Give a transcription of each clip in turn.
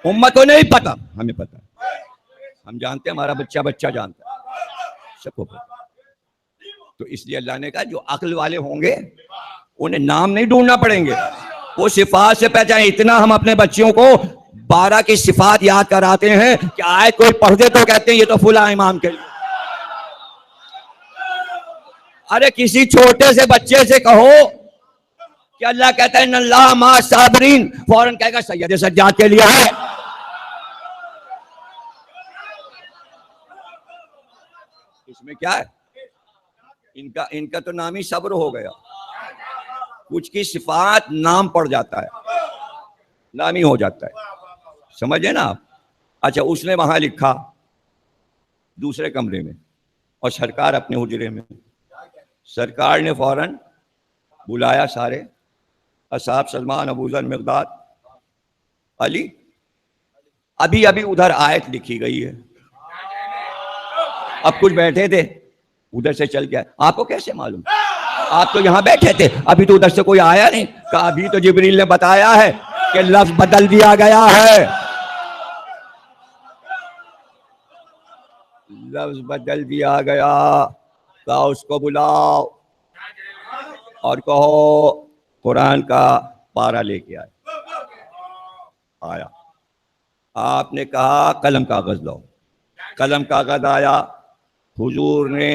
امت کو نہیں پتا، ہمیں پتا، ہم جانتے ہیں، ہمارا بچہ بچہ جانتا ہے، سب کو پتا۔ تو اس لیے اللہ نے کہا جو عقل والے ہوں گے انہیں نام نہیں ڈھونڈنا پڑیں گے، وہ صفات سے پہچانے۔ اتنا ہم اپنے بچوں کو 12 کی صفات یاد کراتے ہیں کہ آئے کوئی پڑھ دے تو کہتے ہیں یہ تو فلاں امام کے لیے۔ ارے کسی چھوٹے سے بچے سے کہو کہ اللہ کہتا ہے ان اللہ مع الصابرین، فوراً کہے گا سید سجاد کے لیے ہے۔ اس میں کیا ہے؟ ان کا تو نام ہی صبر ہو گیا۔ کچھ کی صفات نام پڑ جاتا ہے، نام ہی ہو جاتا ہے، سمجھے نا آپ؟ اچھا، اس نے وہاں لکھا دوسرے کمرے میں اور سرکار اپنے حجرے میں۔ سرکار نے فوراً بلایا سارے اصحاب، سلمان، ابو ذر، مقداد، علی۔ ابھی ادھر آیت لکھی گئی ہے، اب کچھ بیٹھے تھے ادھر سے چل گیا۔ آپ کو کیسے معلوم؟ آپ تو یہاں بیٹھے تھے، ابھی تو ادھر سے کوئی آیا نہیں۔ کہا ابھی تو جبریل نے بتایا ہے کہ لفظ بدل دیا گیا ہے، لفظ بدل دیا گیا۔ کہا اس کو بلاؤ اور کہو قرآن کا پارہ لے کے آئے۔ آیا، آپ نے کہا قلم کاغذ لاؤ، قلم کاغذ آیا۔ حضور نے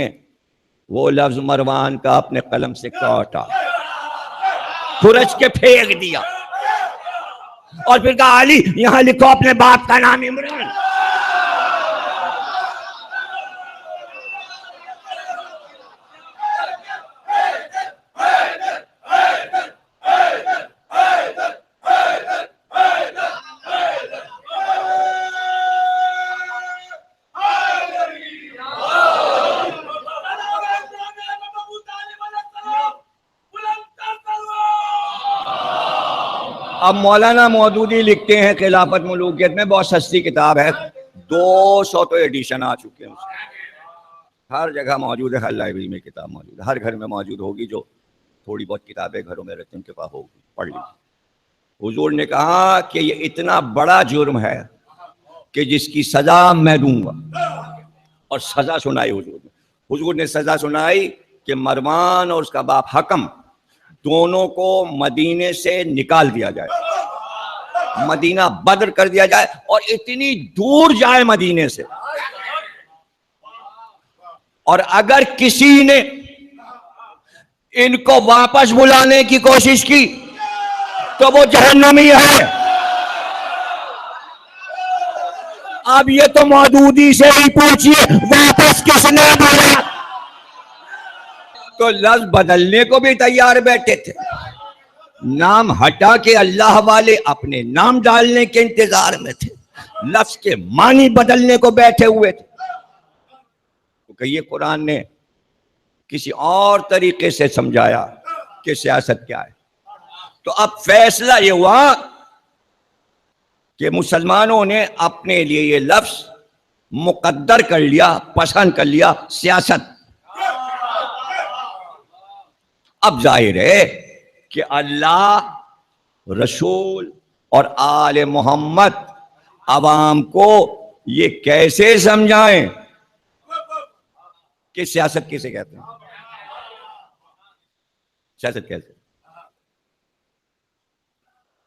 وہ لفظ مروان کا اپنے قلم سے کاٹا، کھرچ کے پھینک دیا، اور پھر کہا علی یہاں لکھو اپنے باپ کا نام عمران۔ اب مولانا مودودی لکھتے ہیں خلافت ملوکیت میں، بہت سستی کتاب ہے، 200 تو ایڈیشن آ چکے ہیں، ہر جگہ موجود ہے، ہر لائبریری میں کتاب موجود ہے، ہر گھر میں موجود ہوگی، جو تھوڑی بہت کتابیں گھروں میں رہتی ہیں ان کے پاس ہوگی، پڑھ لیجیے۔ حضور نے کہا کہ یہ اتنا بڑا جرم ہے کہ جس کی سزا میں دوں گا، اور سزا سنائی حضور نے۔ حضور نے سزا سنائی کہ مروان اور اس کا باپ حکم دونوں کو مدینے سے نکال دیا جائے، مدینہ بدر کر دیا جائے، اور اتنی دور جائے مدینے سے، اور اگر کسی نے ان کو واپس بلانے کی کوشش کی تو وہ جہنمی ہے۔ اب یہ تو مودودی سے ہی پوچھئے واپس کس نے بلایا؟ تو لفظ بدلنے کو بھی تیار بیٹھے تھے، نام ہٹا کے اللہ والے اپنے نام ڈالنے کے انتظار میں تھے، لفظ کے معنی بدلنے کو بیٹھے ہوئے تھے۔ تو کہیے قرآن نے کسی اور طریقے سے سمجھایا کہ سیاست کیا ہے۔ تو اب فیصلہ یہ ہوا کہ مسلمانوں نے اپنے لیے یہ لفظ مقدر کر لیا، پسند کر لیا، سیاست۔ اب ظاہر ہے کہ اللہ، رسول اور آل محمد عوام کو یہ کیسے سمجھائیں کہ سیاست کیسے کہتے ہیں، سیاست کیسے؟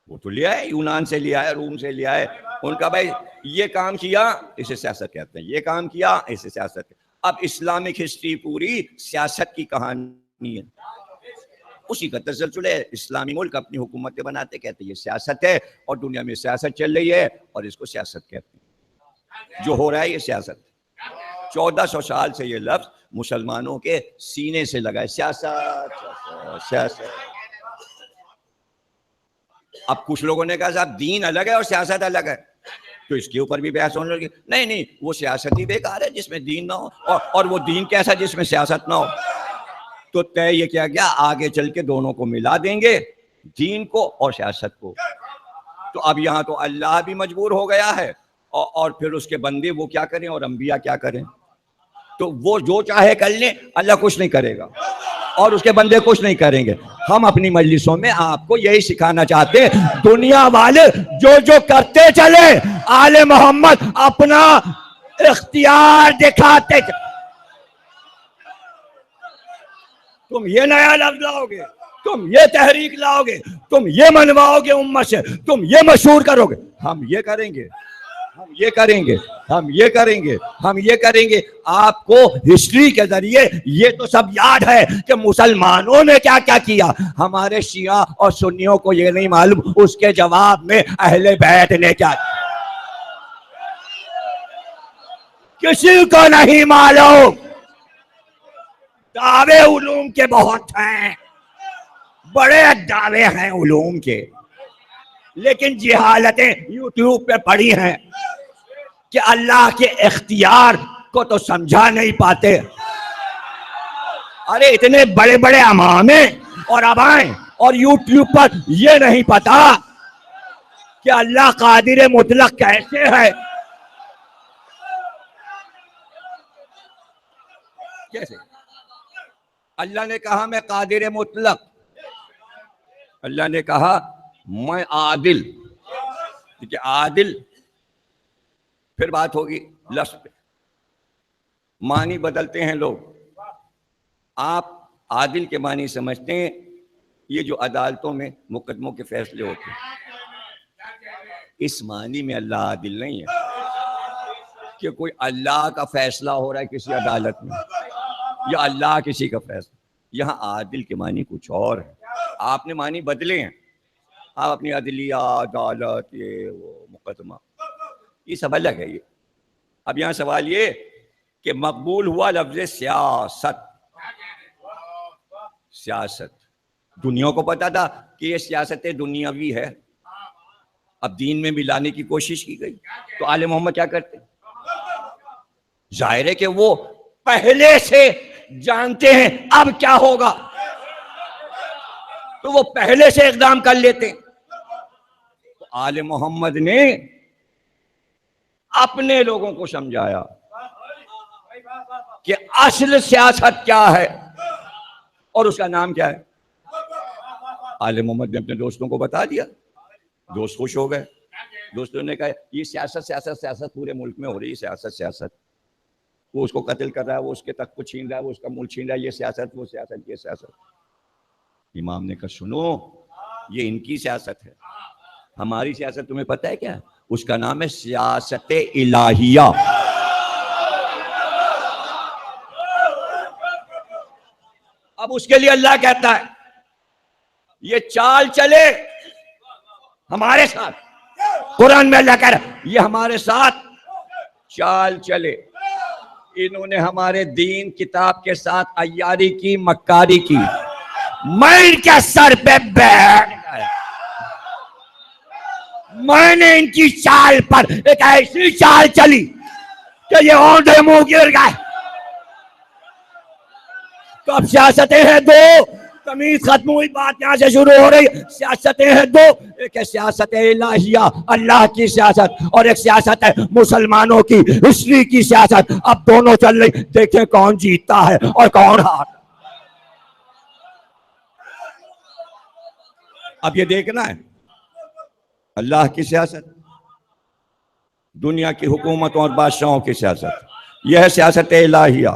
وہ تو لیا ہے، یونان سے لیا ہے، روم سے لیا ہے، ان کا بھائی یہ کام کیا اسے سیاست کہتے ہیں، یہ کام کیا اسے سیاست کہتے ہیں۔ اب اسلامک ہسٹری پوری سیاست کی کہانی ہے، اسی کا تسلسل ہے۔ اسلامی ملک اپنی حکومتیں بناتے، کہتے ہیں یہ سیاست ہے، اور دنیا میں سیاست چل رہی ہے اور اس کو سیاست کہتے ہیں، جو ہو رہا ہے یہ سیاست۔ 1400 سال سے یہ لفظ مسلمانوں کے سینے سے لگا ہے، سیاست سیاست۔ اب کچھ لوگوں نے کہا صاحب دین الگ ہے اور سیاست الگ ہے، تو اس کے اوپر بھی بحث ہونے لگی۔ نہیں، وہ سیاست ہی بیکار ہے جس میں دین نہ ہو، اور وہ دین کیسا جس میں سیاست نہ ہو۔ تو طے یہ کیا گیا آگے چل کے دونوں کو ملا دیں گے، دین کو اور سیاست کو۔ تو اب یہاں تو اللہ بھی مجبور ہو گیا ہے، اور پھر اس کے بندے وہ کیا کریں اور انبیاء کیا کریں؟ تو وہ جو چاہے کر لیں، اللہ کچھ نہیں کرے گا۔ اور اس کے بندے کچھ نہیں کریں گے. ہم اپنی مجلسوں میں آپ کو یہی سکھانا چاہتے ہیں, دنیا والے جو جو کرتے چلے, آل محمد اپنا اختیار دکھاتے چلے. تم یہ نیا لفظ لاؤ گے, تم یہ تحریک لاؤ گے, تم یہ منواؤ گے امت سے, تم یہ مشہور کرو گے, ہم یہ کریں گے, ہم یہ کریں گے, ہم یہ کریں گے, ہم یہ کریں گے. آپ کو ہسٹری کے ذریعے یہ تو سب یاد ہے کہ مسلمانوں نے کیا کیا کیا. ہمارے شیعہ اور سنیوں کو یہ نہیں معلوم اس کے جواب میں اہل بیت نے کیا کیا. کسی کو نہیں معلوم. دعوے علوم کے بہت ہیں, بڑے دعوے ہیں علوم کے, لیکن جہالتیں یوٹیوب پہ پڑی ہیں کہ اللہ کے اختیار کو تو سمجھا نہیں پاتے. ارے اتنے بڑے بڑے امامے اور ابائیں اور یوٹیوب پر یہ نہیں پتا کہ اللہ قادر مطلق کیسے ہے. کیسے اللہ نے کہا میں قادر مطلق, اللہ نے کہا میں عادل. کہ عادل, پھر بات ہوگی لفظ پہ, معنی بدلتے ہیں لوگ. آپ عادل کے معنی سمجھتے ہیں یہ جو عدالتوں میں مقدموں کے فیصلے ہوتے ہیں, اس معنی میں اللہ عادل نہیں ہے کہ کوئی اللہ کا فیصلہ ہو رہا ہے کسی عدالت میں یا اللہ کسی کا فیصلہ. یہاں عادل کے معنی کچھ اور ہے. آپ نے معنی بدلے ہیں. آپ اپنی عدلیہ, عدالت, یہ وہ مقدمہ, یہ سب الگ ہے. یہ اب یہاں سوال یہ کہ مقبول ہوا لفظ سیاست. سیاست دنیا کو پتا تھا کہ یہ سیاست دنیاوی ہے, اب دین میں بھی لانے کی کوشش کی گئی. تو آل محمد کیا کرتے؟ ظاہر ہے کہ وہ پہلے سے جانتے ہیں اب کیا ہوگا, تو وہ پہلے سے اقدام کر لیتے. تو آل محمد نے اپنے لوگوں کو سمجھایا کہ اصل سیاست کیا ہے اور اس کا نام کیا ہے. آل محمد نے اپنے دوستوں کو بتا دیا, دوست خوش ہو گئے. دوستوں نے کہا یہ سیاست سیاست سیاست پورے ملک میں ہو رہی ہے, سیاست سیاست, وہ اس کو قتل کر رہا ہے, وہ اس کے تخت کو چھین رہا ہے, وہ اس کا ملک چھین رہا ہے, یہ سیاست وہ سیاست یہ سیاست. امام نے کہا سنو, یہ ان کی سیاست ہے, ہماری سیاست تمہیں پتہ ہے کیا ہے؟ اس کا نام ہے سیاست الہیہ. اب اس کے لیے اللہ کہتا ہے یہ چال چلے ہمارے ساتھ. قرآن میں اللہ کہہ رہا ہے یہ ہمارے ساتھ چال چلے. انہوں نے ہمارے دین کتاب کے ساتھ عیاری کی, مکاری کی, میں ان کے سر پہ بیٹھ گیا. میں نے ان کی چال پر ایک ایسی چال چلی کہ یہ اوندھے منہ گر گئے. تو اب سیاستیں ہیں دو, تمیز ختم ہوئی, بات یہاں سے شروع ہو رہی. سیاستیں ہیں دو, ایک ہے سیاست الہیہ اللہ کی سیاست, اور ایک سیاست ہے مسلمانوں کی ہسٹری کی سیاست. اب دونوں چل رہی, دیکھیں کون جیتتا ہے اور کون ہارتا. اب یہ دیکھنا ہے اللہ کی سیاست, دنیا کی حکومتوں اور بادشاہوں کی سیاست. یہ ہے سیاست الہیہ,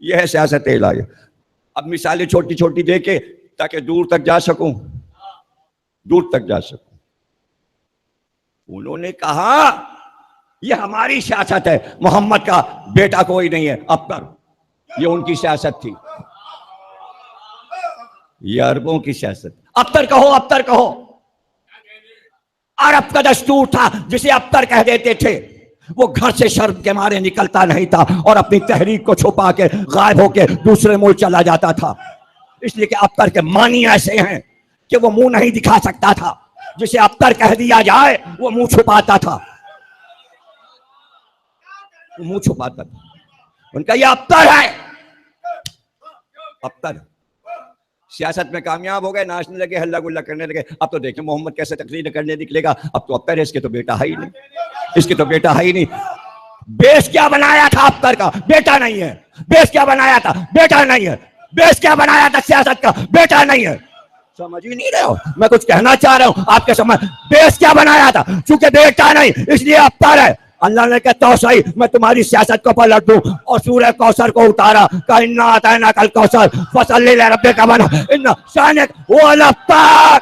یہ ہے سیاست الہیہ. اب مثالیں چھوٹی چھوٹی دے کے تاکہ دور تک جا سکوں, دور تک جا سکوں. انہوں نے کہا یہ ہماری سیاست ہے, محمد کا بیٹا کوئی نہیں ہے ابتر, یہ ان کی سیاست تھی. یہ عربوں کی سیاست. ابتر کہو, ابتر کہو. عرب کا دستور تھا جسے ابتر کہہ دیتے تھے. وہ گھر سے شرم کے مارے نکلتا نہیں تھا اور اپنی تحریک کو چھپا کے غائب ہو کے دوسرے ملک چلا جاتا تھا. اس لیے کہ ابتر کے معنی ایسے ہیں کہ وہ منہ نہیں دکھا سکتا تھا. جسے ابتر کہہ دیا جائے وہ منہ چھپاتا تھا, وہ منہ چھپاتا تھا. ان کا یہ ابتر ہے. ابتر سیاست میں کامیاب ہو گئے, ناچنے لگے, ہلا گلا کرنے لگے. اب تو دیکھیں محمد کیسے تقریر کرنے نکلے گا. اب تو ابتر ہے, اس کے تو بیٹا ہے ہی نہیں, اس کے تو بیٹا ہے ہی نہیں. بیس کیا بنایا تھا ابتر کا, بیٹا نہیں ہے. بیس کیا بنایا تھا, بیٹا نہیں ہے. بیس کیا بنایا تھا سیاست کا؟ بیٹا نہیں ہے. سمجھ ہی نہیں رہے ہو میں کچھ کہنا چاہ رہا ہوں آپ کے سمجھ. بیس کیا بنایا تھا؟ چونکہ بیٹا نہیں اس لیے ابتر ہے. اللہ نے کہا تو صحیح میں تمہاری سیاست کو پلٹ دوں اور سورہ کوثر کو اتارا کہ انا اعطیناک الکوثر فصلی لربک وانحر ان شانک هو الابتر.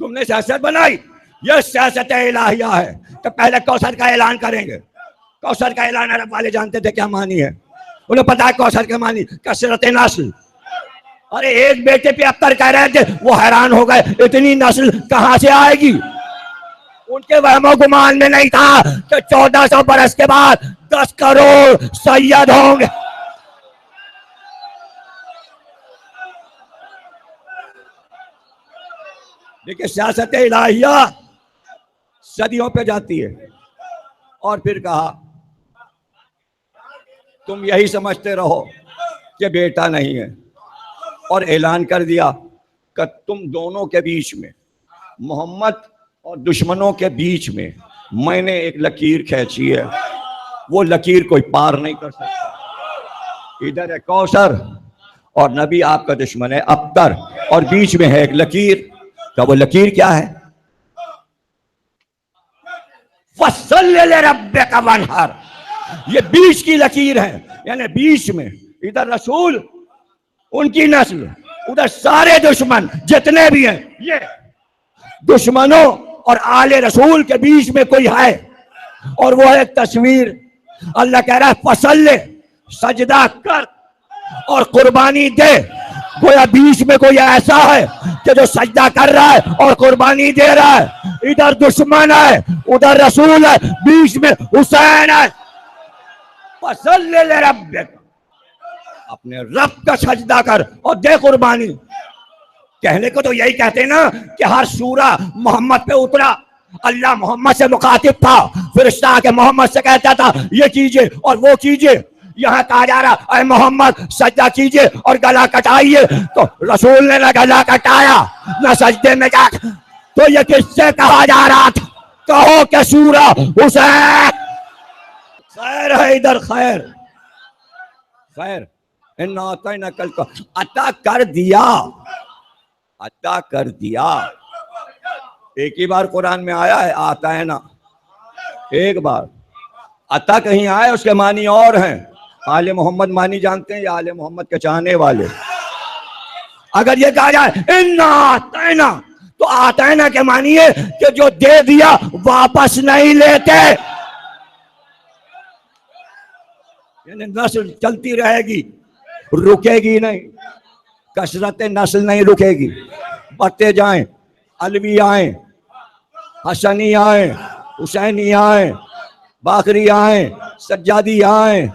تم نے سیاست بنائی. یہ سیاست الہیہ ہے کہ پہلے کوثر کا اعلان کریں گے. کوثر کا اعلان عرب والے جانتے تھے کیا معنی ہے؟ انہیں پتا ہے کوثر کے معنی کثرت نسل. ارے ایک بیٹے پہ ابتر کہہ رہے تھے وہ حیران ہو گئے اتنی نسل کہاں سے آئے گی. ان کے وہم و گمان میں نہیں تھا کہ 1400 برس کے بعد 10 کروڑ سید ہوں گے. دیکھیں سیاست الہیہ صدیوں پہ جاتی ہے. اور پھر کہا تم یہی سمجھتے رہو کہ بیٹا نہیں ہے اور اعلان کر دیا کہ تم دونوں کے بیچ میں محمد اور دشمنوں کے بیچ میں نے ایک لکیر کھینچی ہے. وہ لکیر کوئی پار نہیں کر سکتا. ادھر ہے کوثر اور نبی آپ کا دشمن ہے ابتر اور بیچ میں ہے ایک لکیر. کہ وہ لکیر کیا ہے؟ فَصَلِّ لِرَبِّكَ وَانْحَرْ. یہ بیچ کی لکیر ہے یعنی بیچ میں ادھر رسول ان کی نسل ادھر سارے دشمن جتنے بھی ہیں. یہ دشمنوں اور آل رسول کے بیچ میں کوئی ہے اور وہ ایک تصویر. اللہ کہہ رہا ہے فصل سجدہ کر اور قربانی دے. گویا بیچ میں کوئی ایسا ہے کہ جو سجدہ کر رہا ہے اور قربانی دے رہا ہے. ادھر دشمن ہے ادھر رسول ہے بیچ میں حسین ہے. فصل لربک اپنے رب کا سجدہ کر اور دے قربانی. کہنے کو تو یہی کہتے ہیں نا کہ ہر سورہ محمد پہ اترا اللہ محمد سے مخاطب تھا. فرشتہ کے محمد سے کہتا تھا یہ کیجئے اور وہ کیجئے. یہاں کہا جا رہا اے محمد سجدہ کیجئے اور گلا کٹائیے. تو رسول نے نہ گلا کٹایا نہ سجدے میں جا. تو یہ کس سے کہا جا رہا تھا؟ کہو کہ سورہ حسین. خیر ہے ادھر خیر خیر انا اعطیناک الکوثر عطا کر دیا. عطا کر دیا. ایک ہی بار قرآن میں آیا ہے آتینا ایک بار. عطا کہیں آئے اس کے معنی اور ہیں. آل محمد معنی جانتے ہیں یا آل محمد کے چاہنے والے؟ اگر یہ کہا جائے انا اعطینا تو آتینا کے معنی ہے کہ جو دے دیا واپس نہیں لیتے. یعنی نسل چلتی رہے گی رکے گی نہیں. کثرت نسل نہیں رکے گی. بڑھتے جائیں. علوی آئیں حسنی آئیں حسینی آئیں باقری آئیں سجادی آئیں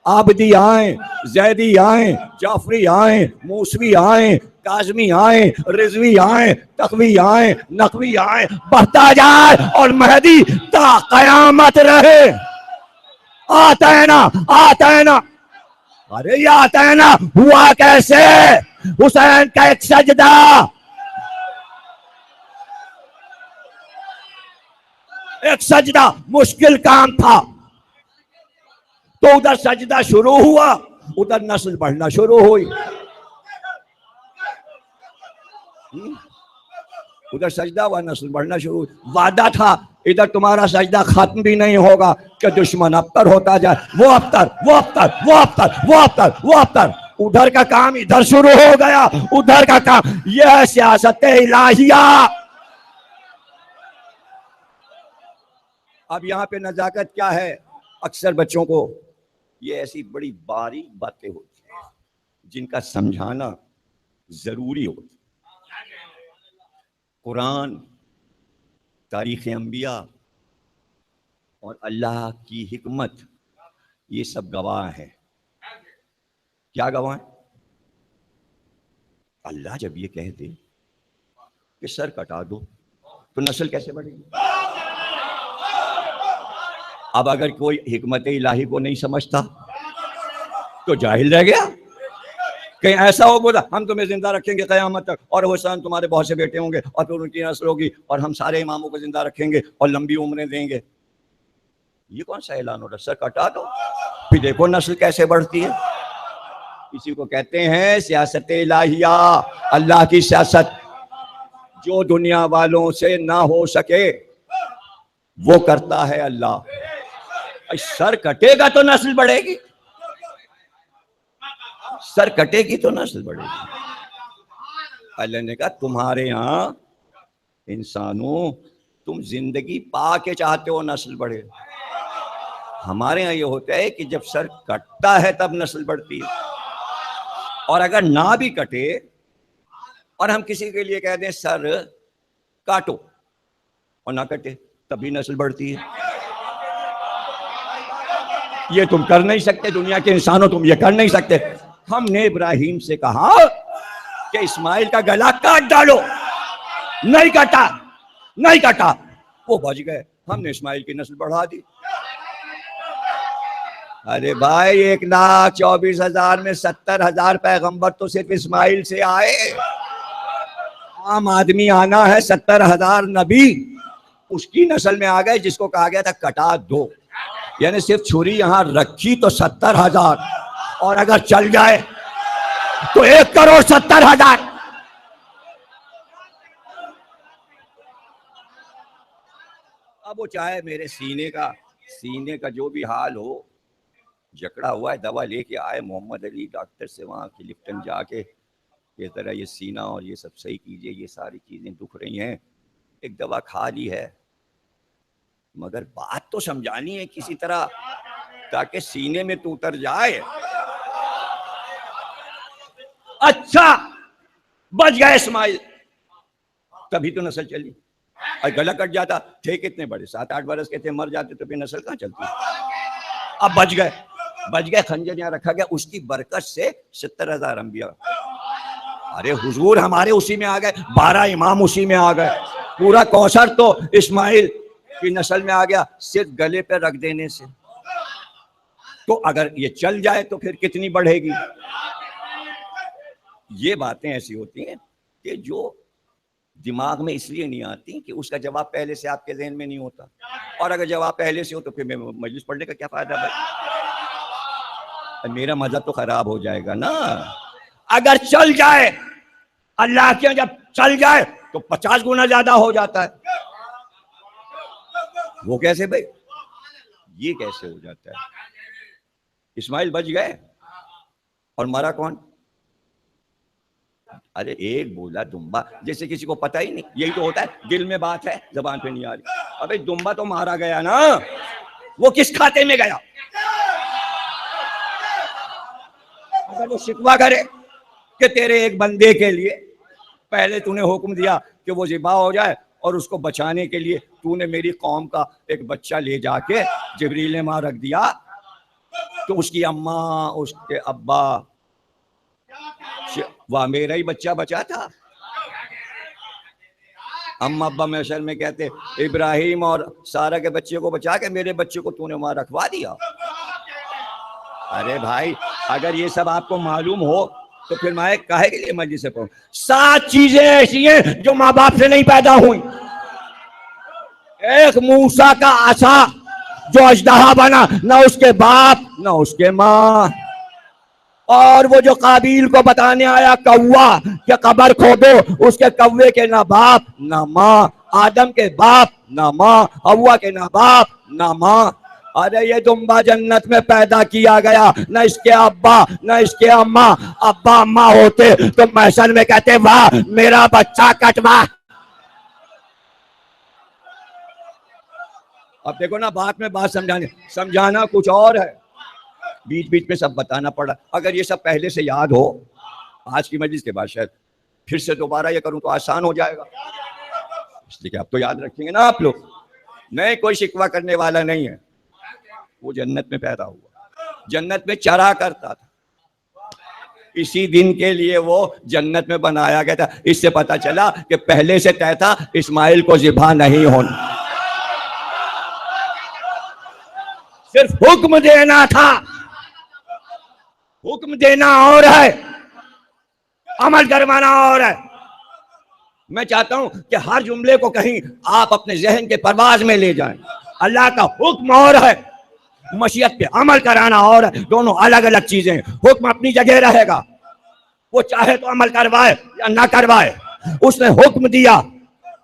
عابدی آئیں زیدی آئیں جعفری آئیں موسوی آئیں کاظمی آئیں رضوی آئیں تقوی آئیں نقوی آئیں. بڑھتا جائے اور مہدی تا قیامت رہے. آتینا آتینا. ارے یہ آتینا ہوا کیسے؟ حسین کا ایک سجدہ. ایک سجدہ مشکل کام تھا تو ادھر سجدہ شروع ہوا ادھر نسل بڑھنا شروع ہوئی. ادھر سجدہ ہوا نسل بڑھنا شروع ہوئی. وعدہ تھا ادھر تمہارا سجدہ ختم بھی نہیں ہوگا کہ دشمن ابتر ہوتا جائے. وہ ابتر وہ ابتر وہ ابتر وہ ابتر وہ ابتر. ادھر کا کام ادھر شروع ہو گیا. ادھر کا کام یہ ہے سیاست الہیہ. اب یہاں پہ نزاکت کیا ہے؟ اکثر بچوں کو یہ ایسی بڑی باریک باتیں ہوتی ہیں جن کا سمجھانا ضروری ہوتا. قرآن تاریخ انبیاء اور اللہ کی حکمت یہ سب گواہ ہیں. کیا گواہ ہیں؟ اللہ جب یہ کہہ دے کہ سر کٹا دو تو نسل کیسے بڑھے گی؟ اب اگر کوئی حکمت الہی کو نہیں سمجھتا تو جاہل رہ گیا. کہیں ایسا ہو بولا ہم تمہیں زندہ رکھیں گے قیامت تک اور حسین تمہارے بہت سے بیٹے ہوں گے اور پھر ان کی نسل ہوگی اور ہم سارے اماموں کو زندہ رکھیں گے اور لمبی عمریں دیں گے. یہ کون سا اعلان ہو رہا؟ سر کٹا دو پھر دیکھو نسل کیسے بڑھتی ہے. اسی کو کہتے ہیں سیاست الہیہ، اللہ کی سیاست۔ جو دنیا والوں سے نہ ہو سکے وہ کرتا ہے اللہ۔ سر کٹے گا تو نسل بڑھے گی، سر کٹے گی تو نسل بڑھے گی۔ اللہ نے کہا تمہارے ہاں انسانوں تم زندگی پا کے چاہتے ہو نسل بڑھے، ہمارے ہاں یہ ہوتا ہے کہ جب سر کٹتا ہے تب نسل بڑھتی ہے، اور اگر نہ بھی کٹے اور ہم کسی کے لیے کہہ دیں سر کاٹو اور نہ کٹے تبھی نسل بڑھتی ہے۔ یہ تم کر نہیں سکتے، دنیا کے انسانوں تم یہ کر نہیں سکتے۔ ہم نے ابراہیم سے کہا کہ اسماعیل کا گلا کاٹ ڈالو، نہیں کاٹا، نہیں کاٹا، وہ بچ گئے، ہم نے اسماعیل کی نسل بڑھا دی۔ ارے بھائی 1,24,000 میں 70,000 پیغمبر تو صرف اسماعیل سے آئے، عام آدمی آنا ہے 70,000 نبی اس کی نسل میں آ گئے جس کو کہا گیا تھا کٹا دو، یعنی صرف چھری یہاں رکھی تو 70,000، اور اگر چل جائے تو 1,70,000۔ اب وہ چاہے میرے سینے کا جو بھی حال ہو، جکڑا ہوا ہے، دوا لے کے آئے محمد علی ڈاکٹر سے وہاں کلفٹن جا کے، یہ طرح یہ سینہ اور یہ سب صحیح کیجئے، یہ ساری چیزیں دکھ رہی ہیں، ایک دوا کھا لی ہے، مگر بات تو سمجھانی ہے کسی طرح تاکہ سینے میں تو اتر جائے۔ اچھا بچ گئے اسماعیل، تبھی تو نسل چلی، اور گلا کٹ جاتا، تھے کتنے بڑے، 7-8 برس کے تھے، مر جاتے تو پھر نسل کہاں چلتی۔ اب بچ گئے، خنجر یہاں رکھا گیا، اس کی برکت سے 70,000 انبیاء۔ ارے حضور ہمارے اسی میں آ گئے، 12 امام اسی میں آ گئے، پورا کوثر تو اسماعیل کی نسل میں آ گیا صرف گلے پہ رکھ دینے سے۔ تو اگر یہ چل جائے تو پھر کتنی بڑھے گی۔ یہ باتیں ایسی ہوتی ہیں کہ جو دماغ میں اس لیے نہیں آتی کہ اس کا جواب پہلے سے آپ کے ذہن میں نہیں ہوتا، اور اگر جواب پہلے سے ہو تو پھر میں مجلس پڑھنے کا کیا فائدہ بھائی، میرا مذہب تو خراب ہو جائے گا نا۔ اگر چل جائے، اللہ کے جب چل جائے تو 50 گنا زیادہ ہو جاتا ہے۔ وہ کیسے بھائی، یہ کیسے ہو جاتا ہے۔ اسماعیل بچ گئے اور مرا کون؟ ارے ایک بولا دمبا، جیسے کسی کو پتہ ہی نہیں، یہی تو ہوتا ہے، دل میں بات ہے زبان پہ نہیں آ رہی۔ ابے دمبا تو مارا گیا نا، وہ کس کھاتے میں گیا؟ اگر وہ شکوہ کرے کہ تیرے ایک بندے کے لیے پہلے تو نے حکم دیا کہ وہ ذبح ہو جائے، اور اس کو بچانے کے لیے تو نے میری قوم کا ایک بچہ لے جا کے جبریل نے وہاں رکھ دیا، تو اس کی اماں، اس کے ابا، وہ میرا ہی بچہ بچا تھا۔ اماں ابا محشر میں کہتے ابراہیم اور سارہ کے بچے کو بچا کے میرے بچے کو تو نے وہاں رکھوا دیا۔ ارے بھائی اگر یہ سب آپ کو معلوم ہو تو پھر میں کہے کے لیے مجلس سے پڑھوں۔ 7 چیزیں ایسی ہیں جو ماں باپ سے نہیں پیدا ہوئی۔ ایک موسیٰ کا عصا جو اژدہا بنا، نہ اس کے باپ نہ اس کے ماں، اور وہ جو قابیل کو بتانے آیا کوا کہ قبر کھودو، اس کے کوے کے نہ باپ نہ ماں، آدم کے باپ نہ ماں، حوا کے نہ باپ نہ ماں۔ ارے یہ دمبا جنت میں پیدا کیا گیا، نہ اس کے ابا نہ اس کے اماں، ابا اماں ہوتے تو محشر میں کہتے واہ میرا بچہ کٹوا۔ اب دیکھو نا، بات میں بات سمجھانا کچھ اور ہے، بیچ بیچ میں سب بتانا پڑا۔ اگر یہ سب پہلے سے یاد ہو، آج کی مجلس کے بعد شاید پھر سے دوبارہ یہ کروں تو آسان ہو جائے گا، اس لیے کہ اب تو یاد رکھیں گے نا آپ لوگ۔ نہیں کوئی شکوہ کرنے والا نہیں ہے، وہ جنت میں پیدا ہوا، جنت میں چرا کرتا تھا، اسی دن کے لیے وہ جنت میں بنایا گیا تھا۔ اس سے پتا چلا کہ پہلے سے طے تھا اسماعیل کو ذبح نہیں ہونا، صرف حکم دینا تھا۔ حکم دینا اور ہے، عمل کروانا اور ہے۔ میں چاہتا ہوں کہ ہر جملے کو کہیں آپ اپنے ذہن کے پرواز میں لے جائیں۔ اللہ کا حکم اور ہے، مشیت پہ عمل کرانا اور دونوں الگ الگ چیزیں. حکم اپنی جگہ رہے گا, وہ چاہے تو عمل کروائے یا نہ کروائے. اس نے حکم دیا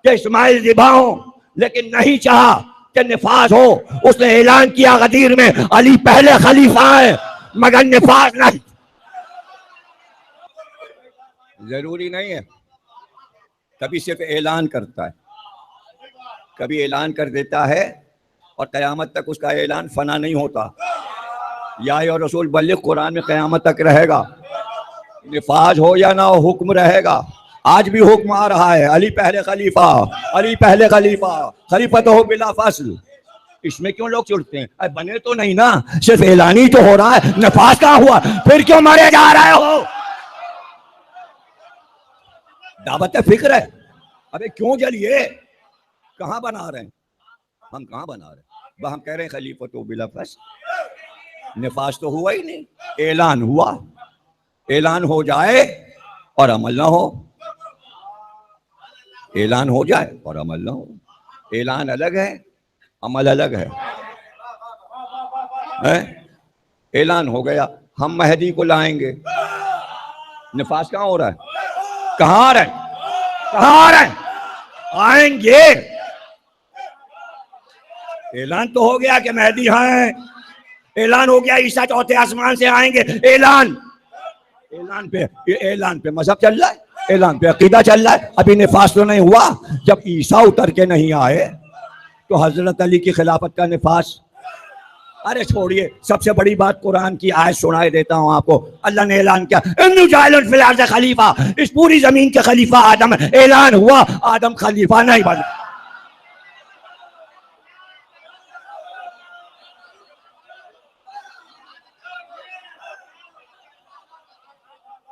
کہ اسماعیل ذبح ہو, لیکن نہیں چاہا کہ نفاذ ہو. اس نے اعلان کیا غدیر میں علی پہلے خلیفہ ہے مگر نفاذ نہیں. ضروری نہیں ہے, کبھی صرف اعلان کرتا ہے, کبھی اعلان کر دیتا ہے اور قیامت تک اس کا اعلان فنا نہیں ہوتا. یا ایھا رسول بلغ قرآن میں قیامت تک رہے گا, نفاذ ہو یا نہ ہو حکم رہے گا. آج بھی حکم آ رہا ہے علی پہلے خلیفہ, علی پہلے خلیفہ, خلیفہ تو ہو بلا فصل. اس میں کیوں لوگ چڑھتے ہیں؟ بنے تو نہیں نا, صرف اعلان ہی تو ہو رہا ہے, نفاذ کہاں ہوا؟ پھر کیوں مارے جا رہے ہو؟ دعوت فکر ہے. ابے کیوں جلیے؟ کہاں بنا رہے ہیں ہم؟ کہاں بنا رہے ہیں؟ ہم کہہ رہے ہیں خلیفہ تو بلا فصل. نفاذ تو ہوا ہی نہیں, اعلان ہوا. اعلان ہو جائے اور عمل نہ ہو, اعلان ہو جائے اور عمل نہ ہو. اعلان الگ ہے, عمل الگ ہے. اعلان ہو گیا ہم مہدی کو لائیں گے, نفاذ کہاں ہو رہا ہے؟ کہاں آ رہے ہیں؟ کہاں آ رہے ہیں؟ آئیں گے. اعلان تو ہو گیا کہ مہدی ہیں, اعلان ہو گیا عیسیٰ چوتھے آسمان سے آئیں گے. اعلان پہ مذہب چل رہا ہے, اعلان پہ عقیدہ چل رہا ہے. ابھی نفاذ تو نہیں ہوا. جب عیسیٰ اتر کے نہیں آئے تو حضرت علی کی خلافت کا نفاذ. ارے چھوڑیے, سب سے بڑی بات قرآن کی آیت سنائے دیتا ہوں آپ کو. اللہ نے اعلان کیا انی جاعل فی الارض خلیفہ, اس پوری زمین کے خلیفہ آدم. اعلان ہوا, آدم خلیفہ نہیں بنا.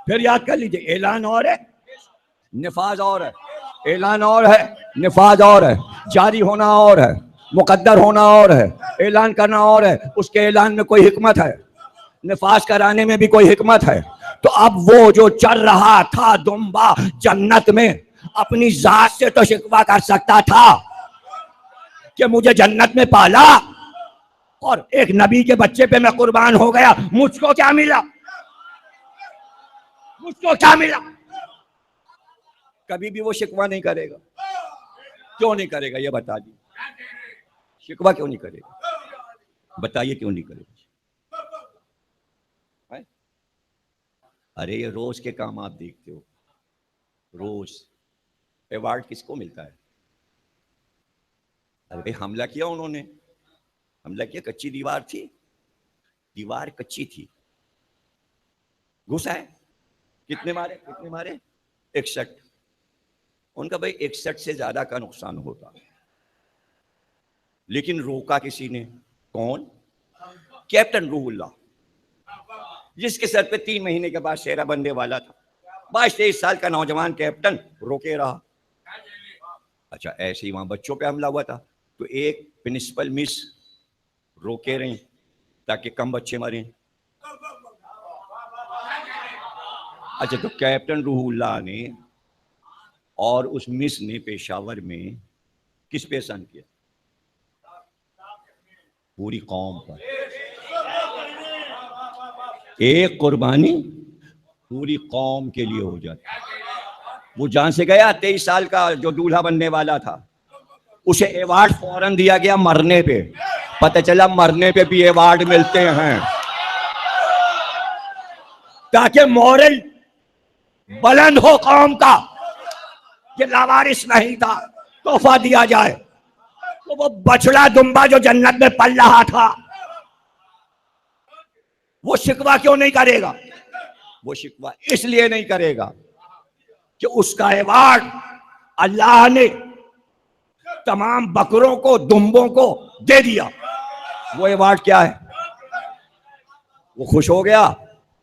پھر یاد کر لیجئے, اعلان اور ہے, نفاذ اور ہے. اعلان اور ہے, نفاذ اور ہے. جاری ہونا اور ہے, مقدر ہونا اور ہے. اعلان کرنا اور ہے, اس کے اعلان میں کوئی حکمت ہے, نفاذ کرانے میں بھی کوئی حکمت ہے. تو اب وہ جو چل رہا تھا دمبا جنت میں, اپنی ذات سے تو شکوہ کر سکتا تھا کہ مجھے جنت میں پالا اور ایک نبی کے بچے پہ میں قربان ہو گیا, مجھ کو کیا ملا؟ مجھ کو کیا ملا؟ کبھی بھی وہ شکوہ نہیں کرے گا. کیوں نہیں کرے گا یہ بتا دیجیے. شکوہ کیوں نہیں کرے گا؟ بتائیے کیوں نہیں کرے گا؟ ارے یہ روز کے کام آپ دیکھتے ہو, روز ایوارڈ کس کو ملتا ہے؟ ارے حملہ کیا انہوں نے, حملہ کیا, کچی دیوار تھی, دیوار کچی تھی, گھسا ہے. کتنے مارے 61. ان کا بھائی 61 سے زیادہ کا نقصان ہوتا, لیکن روکا کسی نے. کون؟ کیپٹن روح اللہ, جس کے سر پہ 3 مہینے کے بعد شیرہ بندے والا تھا. 22-23 سال کا نوجوان کیپٹن روکے رہا. اچھا ایسے ہی وہاں بچوں پہ حملہ ہوا تھا تو ایک پرنسپل مس روکے رہیں تاکہ کم بچے مریں. اچھا تو کیپٹن روح اللہ نے اور اس مس نے پشاور میں کس پہ احسان کیا؟ پوری قوم پر. ایک قربانی پوری قوم کے لیے ہو جاتی. وہ جان سے گیا 23 سال کا جو دولہا بننے والا تھا, اسے ایوارڈ فوراً دیا گیا مرنے پہ. پتہ چلا مرنے پہ بھی ایوارڈ ملتے ہیں, تاکہ مورل بلند ہو قوم کا کہ لاوارث نہیں تھا, تحفہ دیا جائے. تو وہ بچڑا دمبا جو جنت میں پل رہا تھا, وہ شکوہ کیوں نہیں کرے گا؟ وہ شکوہ اس لیے نہیں کرے گا کہ اس کا ایوارڈ اللہ نے تمام بکروں کو, دمبوں کو دے دیا. وہ ایوارڈ کیا ہے؟ وہ خوش ہو گیا,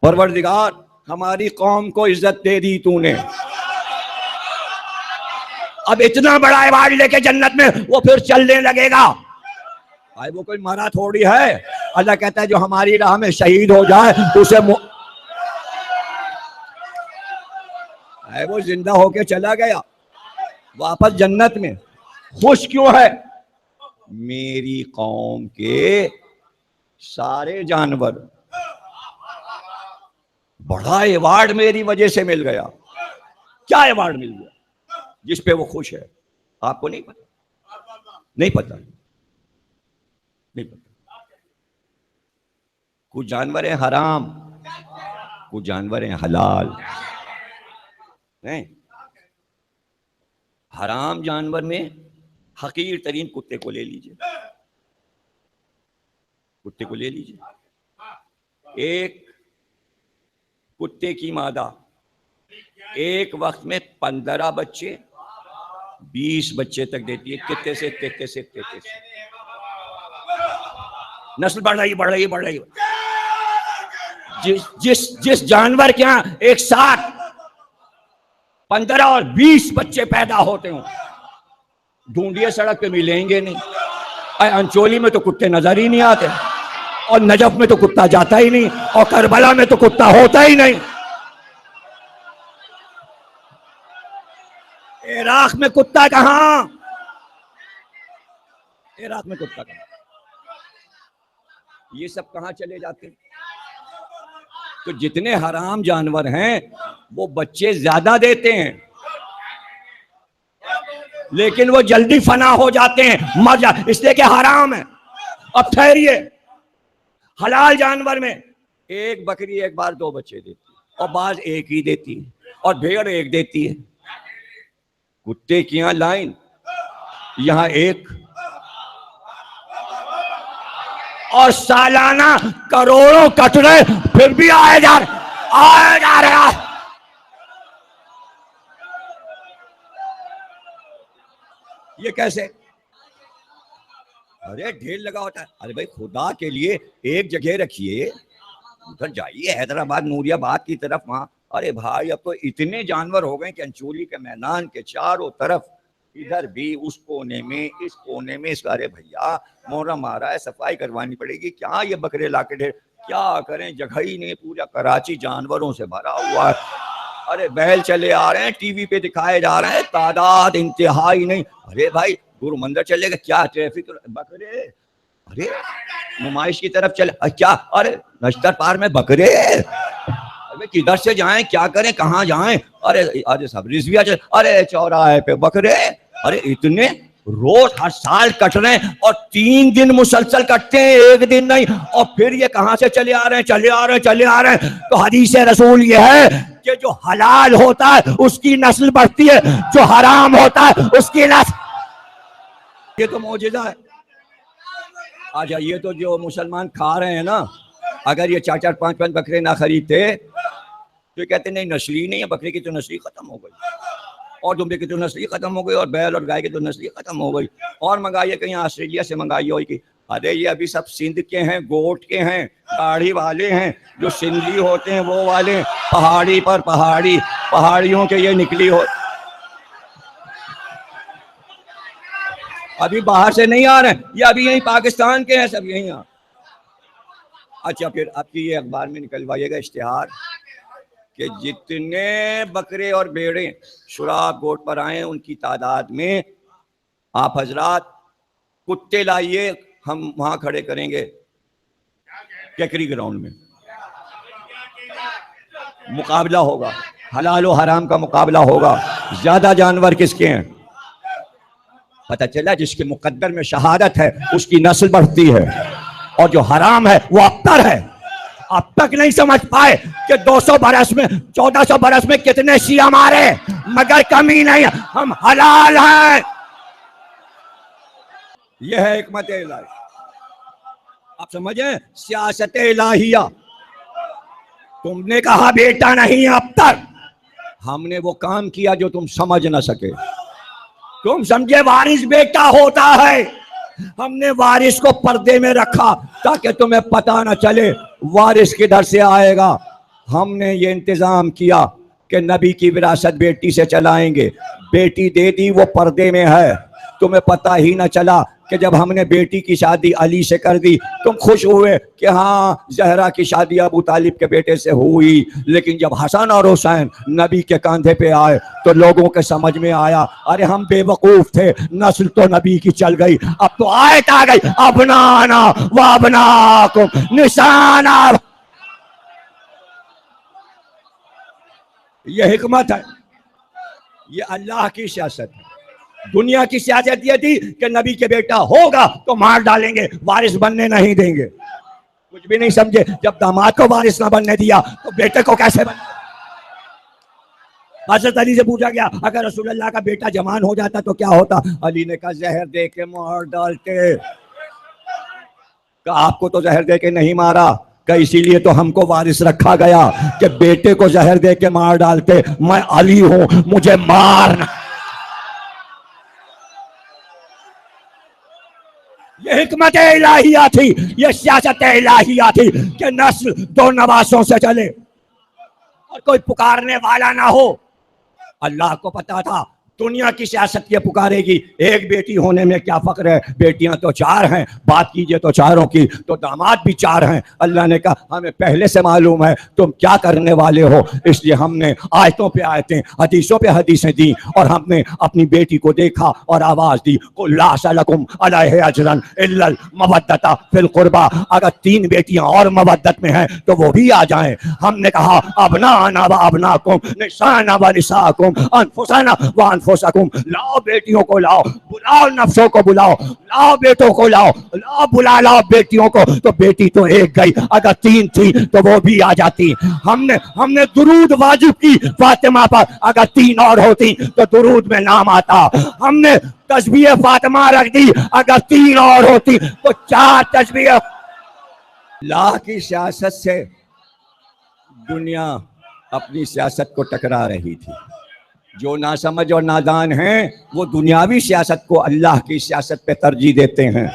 پروردگار ہماری قوم کو عزت دے دی تو نے, اب اتنا بڑا ایوارڈ لے کے جنت میں وہ پھر چلنے لگے گا. بھائی وہ کوئی مرا تھوڑی ہے. اللہ کہتا ہے جو ہماری راہ میں شہید ہو جائے اسے وہ زندہ ہو کے چلا گیا واپس جنت میں. خوش کیوں ہے؟ میری قوم کے سارے جانور. بڑا ایوارڈ میری وجہ سے مل گیا. کیا ایوارڈ مل گیا جس پہ وہ خوش ہے؟ آپ کو نہیں پتا؟ نہیں پتا. نہیں پتا. کچھ جانور ہیں حرام، کچھ جانور ہیں حلال. نہیں، حرام جانور میں حقیر ترین کتے کو لے لیجئے. کتے کو لے لیجئے. ایک کتے کی مادہ ایک وقت میں 15 بچے 20 بچے تک دیتی ہے. کتے سے تیتے سے تیتے سے نسل بڑھ رہی. جس جانور کے یہاں ایک ساتھ 15 اور 20 بچے پیدا ہوتے ہوں، ڈھونڈیے سڑک پہ ملیں گے نہیں. انچولی میں تو کتے نظر ہی نہیں آتے، اور نجف میں تو کتا جاتا ہی نہیں، اور کربلا میں تو کتا ہوتا ہی نہیں. عراق میں کتا کہاں؟ عراق میں کتا کہاں؟ یہ سب کہاں چلے جاتے ہیں؟ تو جتنے حرام جانور ہیں وہ بچے زیادہ دیتے ہیں، لیکن وہ جلدی فنا ہو جاتے ہیں، مر جاتے، اس لیے کہ حرام ہے. اب ٹھہریے، حلال جانور میں ایک بکری ایک بار 2 بچے دیتی ہے، اور بعض ایک ہی دیتی ہے، اور بھیڑ ایک دیتی ہے. کتے کی یہاں لائن، یہاں ایک، اور سالانہ کروڑوں کٹ رہے، پھر بھی آئے جا رہے. یہ کیسے؟ ارے ڈھیر لگا ہوتا ہے. ارے بھائی خدا کے لیے ایک جگہ رکھیے، ادھر جائیے حیدرآباد نوری آباد کی طرف وہاں. ارے بھائی اب تو اتنے جانور ہو گئے کہ انچولی کے میدان کے چاروں طرف، ادھر بھی اس کونے میں اس کونے میں. ارے بھیا محرم آ رہا ہے، صفائی کروانی پڑے گی. کیا یہ بکرے لا کے ڈھیر کیا کریں؟ جگہ ہی نہیں. پورا کراچی جانوروں سے بھرا ہوا ہے. ارے بیل چلے آ رہے ہیں، ٹی وی پہ دکھائے جا رہے ہیں، تعداد انتہائی نہیں. ارے بھائی گرو مندر چلے گا کیا ٹریفک؟ بکرے. ارے نمائش کی طرف چلے کیا؟ ارے نشتر پار میں بکرے. ارے کدھر سے جائیں، کیا کریں، کہاں جائیں؟ ارے سب رضویہ چلے، ارے چوراہے پہ بکرے. ارے اتنے روز ہر سال کٹ رہے ہیں، اور 3 دن مسلسل کٹتے ہیں، 1 دن نہیں. اور پھر یہ کہاں سے چلے آ رہے ہیں. تو حدیث رسول یہ ہے کہ جو حلال ہوتا ہے اس کی نسل بڑھتی ہے، جو حرام ہوتا ہے اس کی نسل. یہ تو معجزہ ہے. آجا یہ تو جو مسلمان کھا رہے ہیں نا، اگر یہ 4-4 5-5 بکرے نہ خریدتے تو کہتے نہیں نسلی نہیں ہے، بکرے کی تو نسلی ختم ہو گئی، اور دمبے کی تو نسلی ختم ہو گئی، اور بیل اور گائے کی تو نسلی ختم ہو گئی. اور منگائیے کہیں آسٹریلیا سے منگائیے ہوئی کی. ارے یہ ابھی سب سندھ کے ہیں، گوٹ کے ہیں، داڑھی والے ہیں، جو سندھی ہوتے ہیں وہ والے، پہاڑی پر پہاڑیوں کے یہ نکلی ہو. ابھی باہر سے نہیں آ رہے ہیں، یہ ابھی یہیں پاکستان کے ہیں، سب یہیں آ. اچھا پھر آپ کی یہ اخبار میں نکلوائیے گا اشتہار کہ جتنے بکرے اور بھیڑیں شراب گوٹ پر آئے ان کی تعداد میں آپ حضرات کتے لائیے، ہم وہاں کھڑے کریں گے کیکری گراؤنڈ میں. مقابلہ ہوگا، حلال و حرام کا مقابلہ ہوگا. زیادہ جانور کس کے ہیں؟ پتہ چلا جس کے مقدر میں شہادت ہے اس کی نسل بڑھتی ہے، اور جو حرام ہے وہ ابتر ہے. اب تک نہیں سمجھ پائے کہ 200 برس میں 1400 برس میں کتنے شیعہ مارے، مگر کمی نہیں، ہم حلال ہیں. یہ ہے حکمت الہی. آپ سمجھیں سیاست الہیہ. تم نے کہا بیٹا نہیں ابتر، ہم نے وہ کام کیا جو تم سمجھ نہ سکے. تم سمجھے وارث بیٹا ہوتا ہے، ہم نے وارث کو پردے میں رکھا تاکہ تمہیں پتہ نہ چلے وارث کدھر سے آئے گا. ہم نے یہ انتظام کیا کہ نبی کی وراثت بیٹی سے چلائیں گے. بیٹی دے دی، وہ پردے میں ہے، تمہیں پتہ ہی نہ چلا. کہ جب ہم نے بیٹی کی شادی علی سے کر دی تم خوش ہوئے کہ ہاں زہرا کی شادی ابو طالب کے بیٹے سے ہوئی، لیکن جب حسن اور حسین نبی کے کاندھے پہ آئے تو لوگوں کے سمجھ میں آیا ارے ہم بے وقوف تھے، نسل تو نبی کی چل گئی، اب تو آیت آ گئی ابنانا و ابناکم نشانہ۔ یہ حکمت ہے، یہ اللہ کی سیاست ہے۔ دنیا کی سیاست یہ تھی کہ نبی کے بیٹا ہوگا تو مار ڈالیں گے، وارث بننے نہیں دیں گے، کچھ بھی نہیں سمجھے۔ جب داماد کو وارث نہ بننے دیا تو بیٹے کو کیسے بن؟ حضرت علی سے پوچھا گیا اگر رسول اللہ کا بیٹا جوان ہو جاتا تو کیا ہوتا؟ علی نے کہا زہر دے کے مار ڈالتے۔ کہ آپ کو تو زہر دے کے نہیں مارا، کہ اسی لیے تو ہم کو وارث رکھا گیا کہ بیٹے کو زہر دے کے مار ڈالتے، میں علی ہوں مجھے مارنا۔ یہ حکمت الہیہ تھی، یہ سیاست الہیہ تھی کہ نسل دو نواسوں سے چلے اور کوئی پکارنے والا نہ ہو۔ اللہ کو پتا تھا دنیا کی سیاست یہ پکارے گی، ایک بیٹی ہونے میں کیا فخر ہے، بیٹیاں تو چار ہیں، بات کیجئے تو چاروں کی، تو داماد بھی چار ہیں۔ اللہ نے کہا ہمیں پہلے سے معلوم ہے تم کیا کرنے والے ہو، اس لیے ہم نے آیتوں پہ آیتیں، حدیثوں پہ حدیثیں دی، اور ہم نے اپنی بیٹی کو دیکھا اور آواز دی قُلْ لَا أَسْأَلُكُمْ عَلَيْهِ أَجْرًا إِلَّا الْمَوَدَّةَ فِي الْقُرْبَى، اگر تین بیٹیاں اور مودت میں ہیں تو وہ بھی آ جائیں۔ ہم نے کہا ابنانا و ابناکم نسانا و نساکم انفسنا و انفسکم، لاؤ بیٹیوں کو لاؤ، بلاؤ نفسوں کو بلاؤ، لاؤ بیٹوں کو لاؤ، لاؤ بلا لاؤ بیٹیوں کو۔ تو بیٹی تو ایک گئی، اگر تین تھی تو وہ بھی آ جاتی۔ ہم نے درود واجب کی فاطمہ پر، اگر تین اور ہوتی تو درود میں نام آتا۔ ہم نے تسبیح فاطمہ رکھ دی، اگر تین اور ہوتی تو چار تسبیح۔ اللہ کی سیاست سے دنیا اپنی سیاست کو ٹکرا رہی تھی۔ جو ناسمجھ اور نادان ہیں وہ دنیاوی سیاست کو اللہ کی سیاست پہ ترجیح دیتے ہیں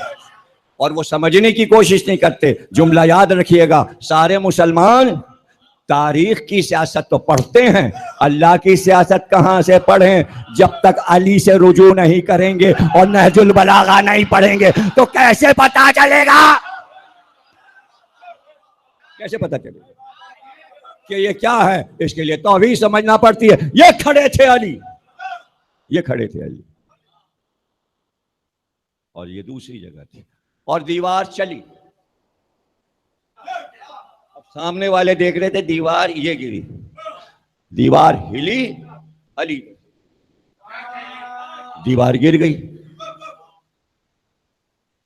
اور وہ سمجھنے کی کوشش نہیں کرتے۔ جملہ یاد رکھیے گا، سارے مسلمان تاریخ کی سیاست تو پڑھتے ہیں، اللہ کی سیاست کہاں سے پڑھیں؟ جب تک علی سے رجوع نہیں کریں گے اور نہج البلاغہ نہیں پڑھیں گے تو کیسے پتا چلے گا؟ کیسے پتا چلے گا کہ یہ کیا ہے؟ اس کے لیے توحید سمجھنا پڑتی ہے۔ یہ کھڑے تھے علی، یہ کھڑے تھے علی، اور یہ دوسری جگہ تھی، اور دیوار چلی۔ اب سامنے والے دیکھ رہے تھے دیوار یہ گری، دیوار ہلی، علی دیوار گر گئی۔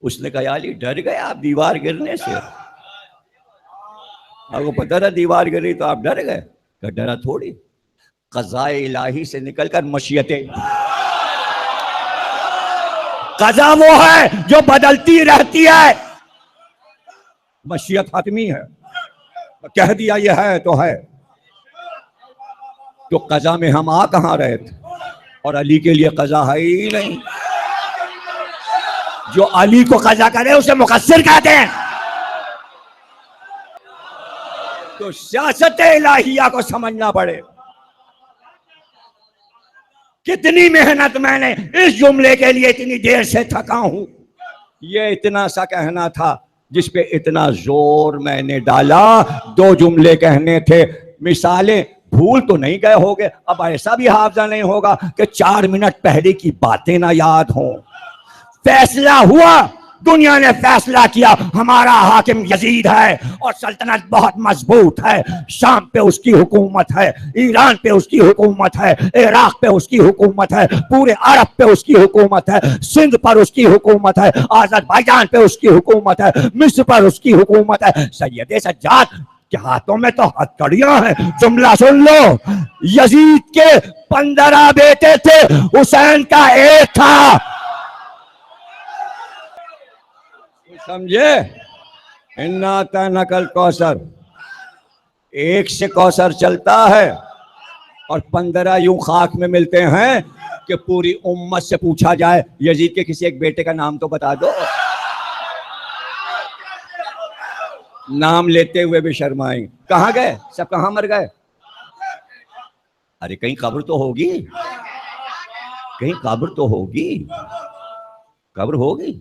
اس نے کہا علی ڈر گئے آپ دیوار گرنے سے؟ آپ کو پتا تھا دیوار گری تو آپ ڈر گئے؟ کہ ڈرا تھوڑی، قضاء الہی سے نکل کر مشیت، قضا وہ ہے جو بدلتی رہتی ہے، مشیت حتمی ہے، کہہ دیا یہ ہے تو ہے۔ تو قضا میں ہم آ کہاں رہے تھے؟ اور علی کے لیے قضا ہے ہی نہیں۔ جو علی کو قضا کرے اسے مقصر کہتے ہیں۔ تو سیاست الہیہ کو سمجھنا پڑے۔ کتنی محنت میں نے اس جملے کے لیے اتنی دیر سے تھکا ہوں، یہ اتنا سا کہنا تھا جس پہ اتنا زور میں نے ڈالا۔ دو جملے کہنے تھے، مثالیں بھول تو نہیں گئے ہوگے، اب ایسا بھی حافظہ نہیں ہوگا کہ 4 منٹ پہلے کی باتیں نہ یاد ہوں۔ فیصلہ ہوا، دنیا نے فیصلہ کیا ہمارا حاکم یزید ہے اور سلطنت بہت مضبوط ہے، شام پہ اس کی حکومت ہے، ایران پہ اس کی حکومت ہے، عراق پہ اس کی حکومت ہے، پورے عرب پہ اس کی حکومت ہے، سندھ پر اس کی حکومت ہے، آذربائیجان پہ اس کی حکومت ہے، مصر پر اس کی حکومت ہے۔ سید سجاد کے ہاتھوں میں تو ہتھکڑیاں ہیں۔ جملہ سن لو، یزید کے 15 بیٹے تھے، حسین کا 1 تھا۔ سمجھے؟ اِنَّا أَعْطَيْنَاكَ الْكَوْثَرَ، 1 سے کوثر چلتا ہے اور 15 یوں خاک میں ملتے ہیں کہ پوری امت سے پوچھا جائے یزید کے کسی ایک بیٹے کا نام تو بتا دو، نام لیتے ہوئے بھی شرمائیں۔ کہاں گئے سب؟ کہاں مر گئے؟ ارے کہیں قبر تو ہوگی، کہیں قبر تو ہوگی، قبر ہوگی۔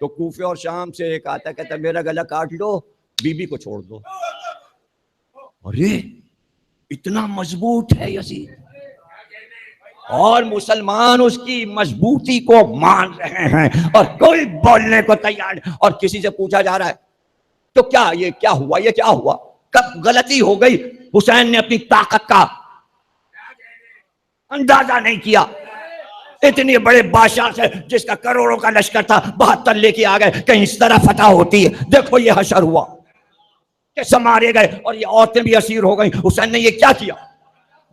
تو کوفے اور شام سے ایک آتا کہتا میرا گلا کاٹ لو, بیوی کو چھوڑ دو. ارے اتنا مضبوط ہے یزید, اور مسلمان اس کی مضبوطی کو مان رہے ہیں اور کوئی بولنے کو تیار نہیں. اور کسی سے پوچھا جا رہا ہے تو کیا یہ کیا ہوا, یہ کیا ہوا, کب غلطی ہو گئی؟ حسین نے اپنی طاقت کا اندازہ نہیں کیا. اتنے بڑے بادشاہ سے جس کا کروڑوں کا لشکر تھا 72 لے کے آ گئے, کہیں اس طرح فتح ہوتی ہے. دیکھو یہ حشر ہوا کہ سب مارے گئے اور یہ عورتیں بھی اسیر ہو گئیں. حسین نے یہ کیا کیا؟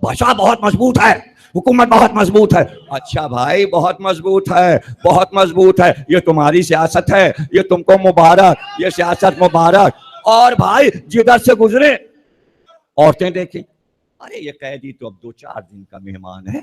بادشاہ بہت مضبوط ہے, حکومت بہت مضبوط ہے. اچھا بھائی بہت مضبوط ہے, بہت مضبوط ہے, یہ تمہاری سیاست ہے, یہ تم کو مبارک, یہ سیاست مبارک. اور بھائی جدھر سے گزرے عورتیں دیکھیں, ارے یہ قیدی تو اب 2-4 دن کا مہمان ہے,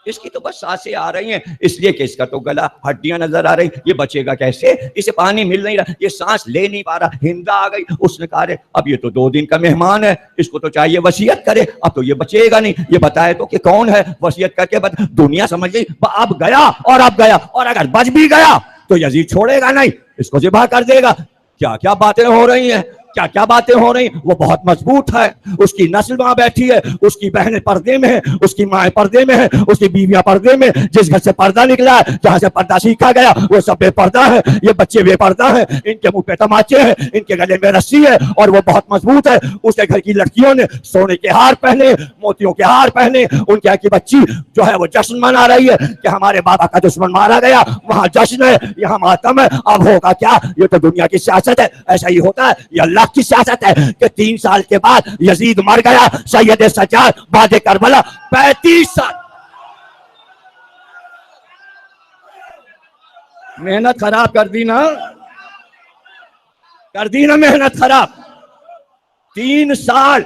اس کی تو بس سانسیں آ رہی ہیں, اس لیے کہ اس کا تو گلا ہڈیاں نظر آ رہی, یہ بچے گا کیسے, اسے پانی مل نہیں رہا, یہ سانس لے نہیں پا رہا. ہندا آ گئی, اس نے کہا اب یہ تو 2 دن کا مہمان ہے, اس کو تو چاہیے وصیت کرے, اب تو یہ بچے گا نہیں, یہ بتائے تو کہ کون ہے, وصیت کر کے دنیا سمجھ گئی اب گیا اور اب گیا, اور اگر بچ بھی گیا تو یزید چھوڑے گا نہیں, اس کو ذبح کر دے گا. کیا کیا باتیں ہو رہی ہیں, کیا کیا باتیں ہو رہی ہیں. وہ بہت مضبوط ہے, اس کی نسل وہاں بیٹھی ہے, اس کی بہنیں پردے میں ہیں, اس کی مائیں پردے میں ہیں, اس کی بیویاں پردے میں. جس گھر سے پردہ نکلا ہے, جہاں سے پردہ سیکھا گیا, وہ سب بے پردہ ہے. یہ بچے بے پردہ ہیں, ان کے منہ پہ تماچے ہیں, ان کے گلے میں رسی ہے, اور وہ بہت مضبوط ہے. اس کے گھر کی لڑکیوں نے سونے کے ہار پہنے, موتیوں کے ہار پہنے. ان کے کی بچی جو ہے وہ جشن منا رہی ہے کہ ہمارے بابا کا دشمن مارا گیا, وہاں جشن ہے, یہاں ماتم ہے. اب ہوگا کیا, یہ تو دنیا کی سیاست ہے, ایسا ہی ہوتا ہے. یہ اللہ کی سیاست ہے کہ 3 سال کے بعد یزید مر گیا, سید سجاد بعد کربلا 35 سال محنت خراب کر دی نا, کر دی نا محنت خراب. 3 سال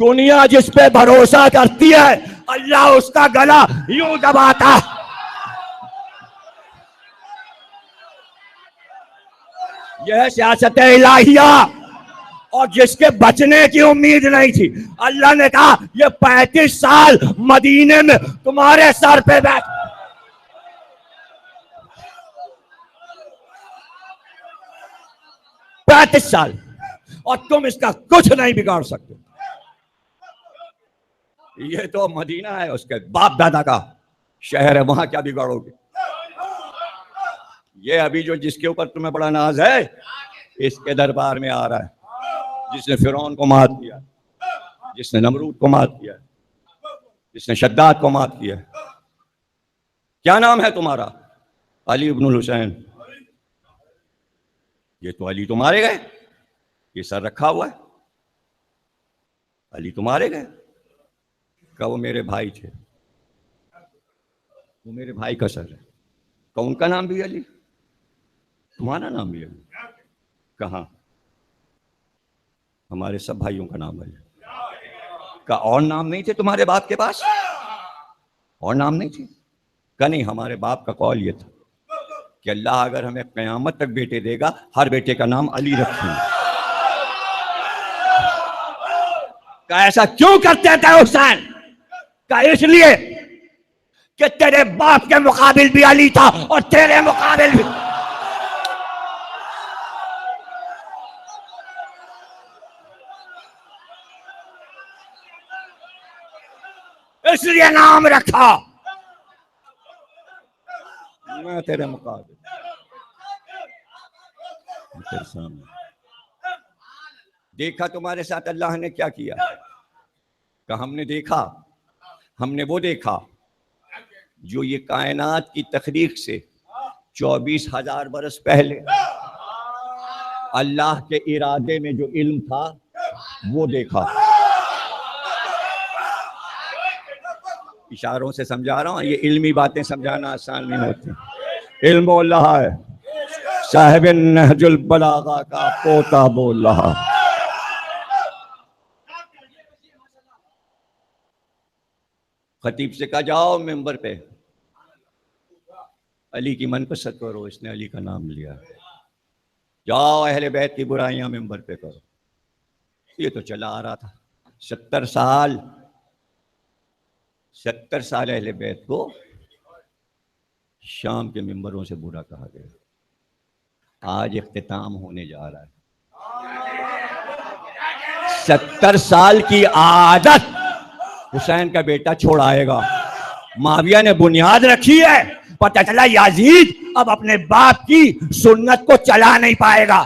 دنیا جس پہ بھروسہ کرتی ہے اللہ اس کا گلا یوں دباتا. یہ سیاست الہیہ, اور جس کے بچنے کی امید نہیں تھی اللہ نے کہا یہ 35 سال مدینے میں تمہارے سر پہ بیٹھ, 35 سال, اور تم اس کا کچھ نہیں بگاڑ سکتے. یہ تو مدینہ ہے, اس کے باپ دادا کا شہر ہے, وہاں کیا بگاڑو گے. یہ ابھی جو جس کے اوپر تمہیں بڑا ناز ہے, اس کے دربار میں آ رہا ہے جس نے فرعون کو مات کیا, جس نے نمرود کو مات کیا, جس نے شداد کو مات کیا. کیا نام ہے تمہارا؟ علی ابن الحسین. یہ تو علی تمہارے گئے, یہ سر رکھا ہوا ہے, علی تمہارے گئے. کہ وہ میرے بھائی تھے, وہ میرے بھائی کا سر ہے. کہ ان کا نام بھی علی, تمہارا نام بھی علی. کہاں؟ ہمارے سب بھائیوں کا نام علی. کا اور نام نہیں تھے تمہارے باپ کے پاس؟ اور نام نہیں تھے؟ کہ نہیں, ہمارے باپ کا قول یہ تھا کہ اللہ اگر ہمیں قیامت تک بیٹے دے گا ہر بیٹے کا نام علی رکھیں گے. کہ ایسا کیوں کرتے تھے حسین؟ کہ اس لیے کہ تیرے باپ کے مقابل بھی علی تھا اور تیرے مقابل بھی. اس لیے نام رکھا, میں تیرے مقابل تیرے سامنے. دیکھا تمہارے ساتھ اللہ نے کیا کیا, کہ ہم نے دیکھا, ہم نے وہ دیکھا جو یہ کائنات کی تخلیق سے 24,000 برس پہلے اللہ کے ارادے میں جو علم تھا وہ دیکھا. اشاروں سے سمجھا رہا ہوں, یہ علمی باتیں سمجھانا آسان نہیں ہوتی. علم بول رہا ہے, صاحب نہج البلاغہ کا پوتا بول رہا. خطیب سے کہا جاؤ ممبر پہ علی کی من پسند کرو, اس نے علی کا نام لیا. جاؤ اہل بیت کی برائیاں ممبر پہ کرو. یہ تو چلا آ رہا تھا 70 سال اہل بیت کو شام کے ممبروں سے برا کہا گیا. آج اختتام ہونے جا رہا ہے. 70 سال کی عادت حسین کا بیٹا چھوڑ آئے گا. معاویہ نے بنیاد رکھی ہے, پتہ چلا یزید اب اپنے باپ کی سنت کو چلا نہیں پائے گا,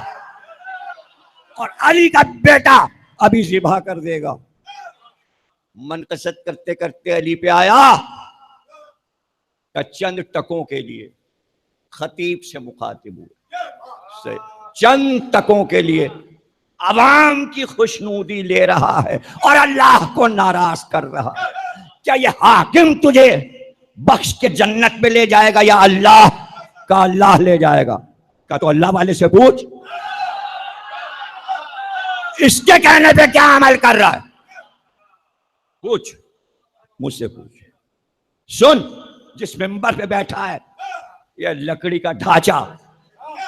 اور علی کا بیٹا ابھی ذبح کر دے گا. منقصد کرتے کرتے علی پہ آیا کہ چند ٹکوں کے لیے خطیب سے مخاطب ہوئے, چند ٹکوں کے لیے عوام کی خوشنودی لے رہا ہے اور اللہ کو ناراض کر رہا ہے. کیا یہ حاکم تجھے بخش کے جنت میں لے جائے گا یا اللہ کا اللہ لے جائے گا؟ کیا تو اللہ والے سے پوچھ, اس کے کہنے پہ کیا عمل کر رہا ہے؟ پوچھ, مجھ سے پوچھ. سن, جس ممبر پہ بیٹھا ہے یہ لکڑی کا ڈھانچہ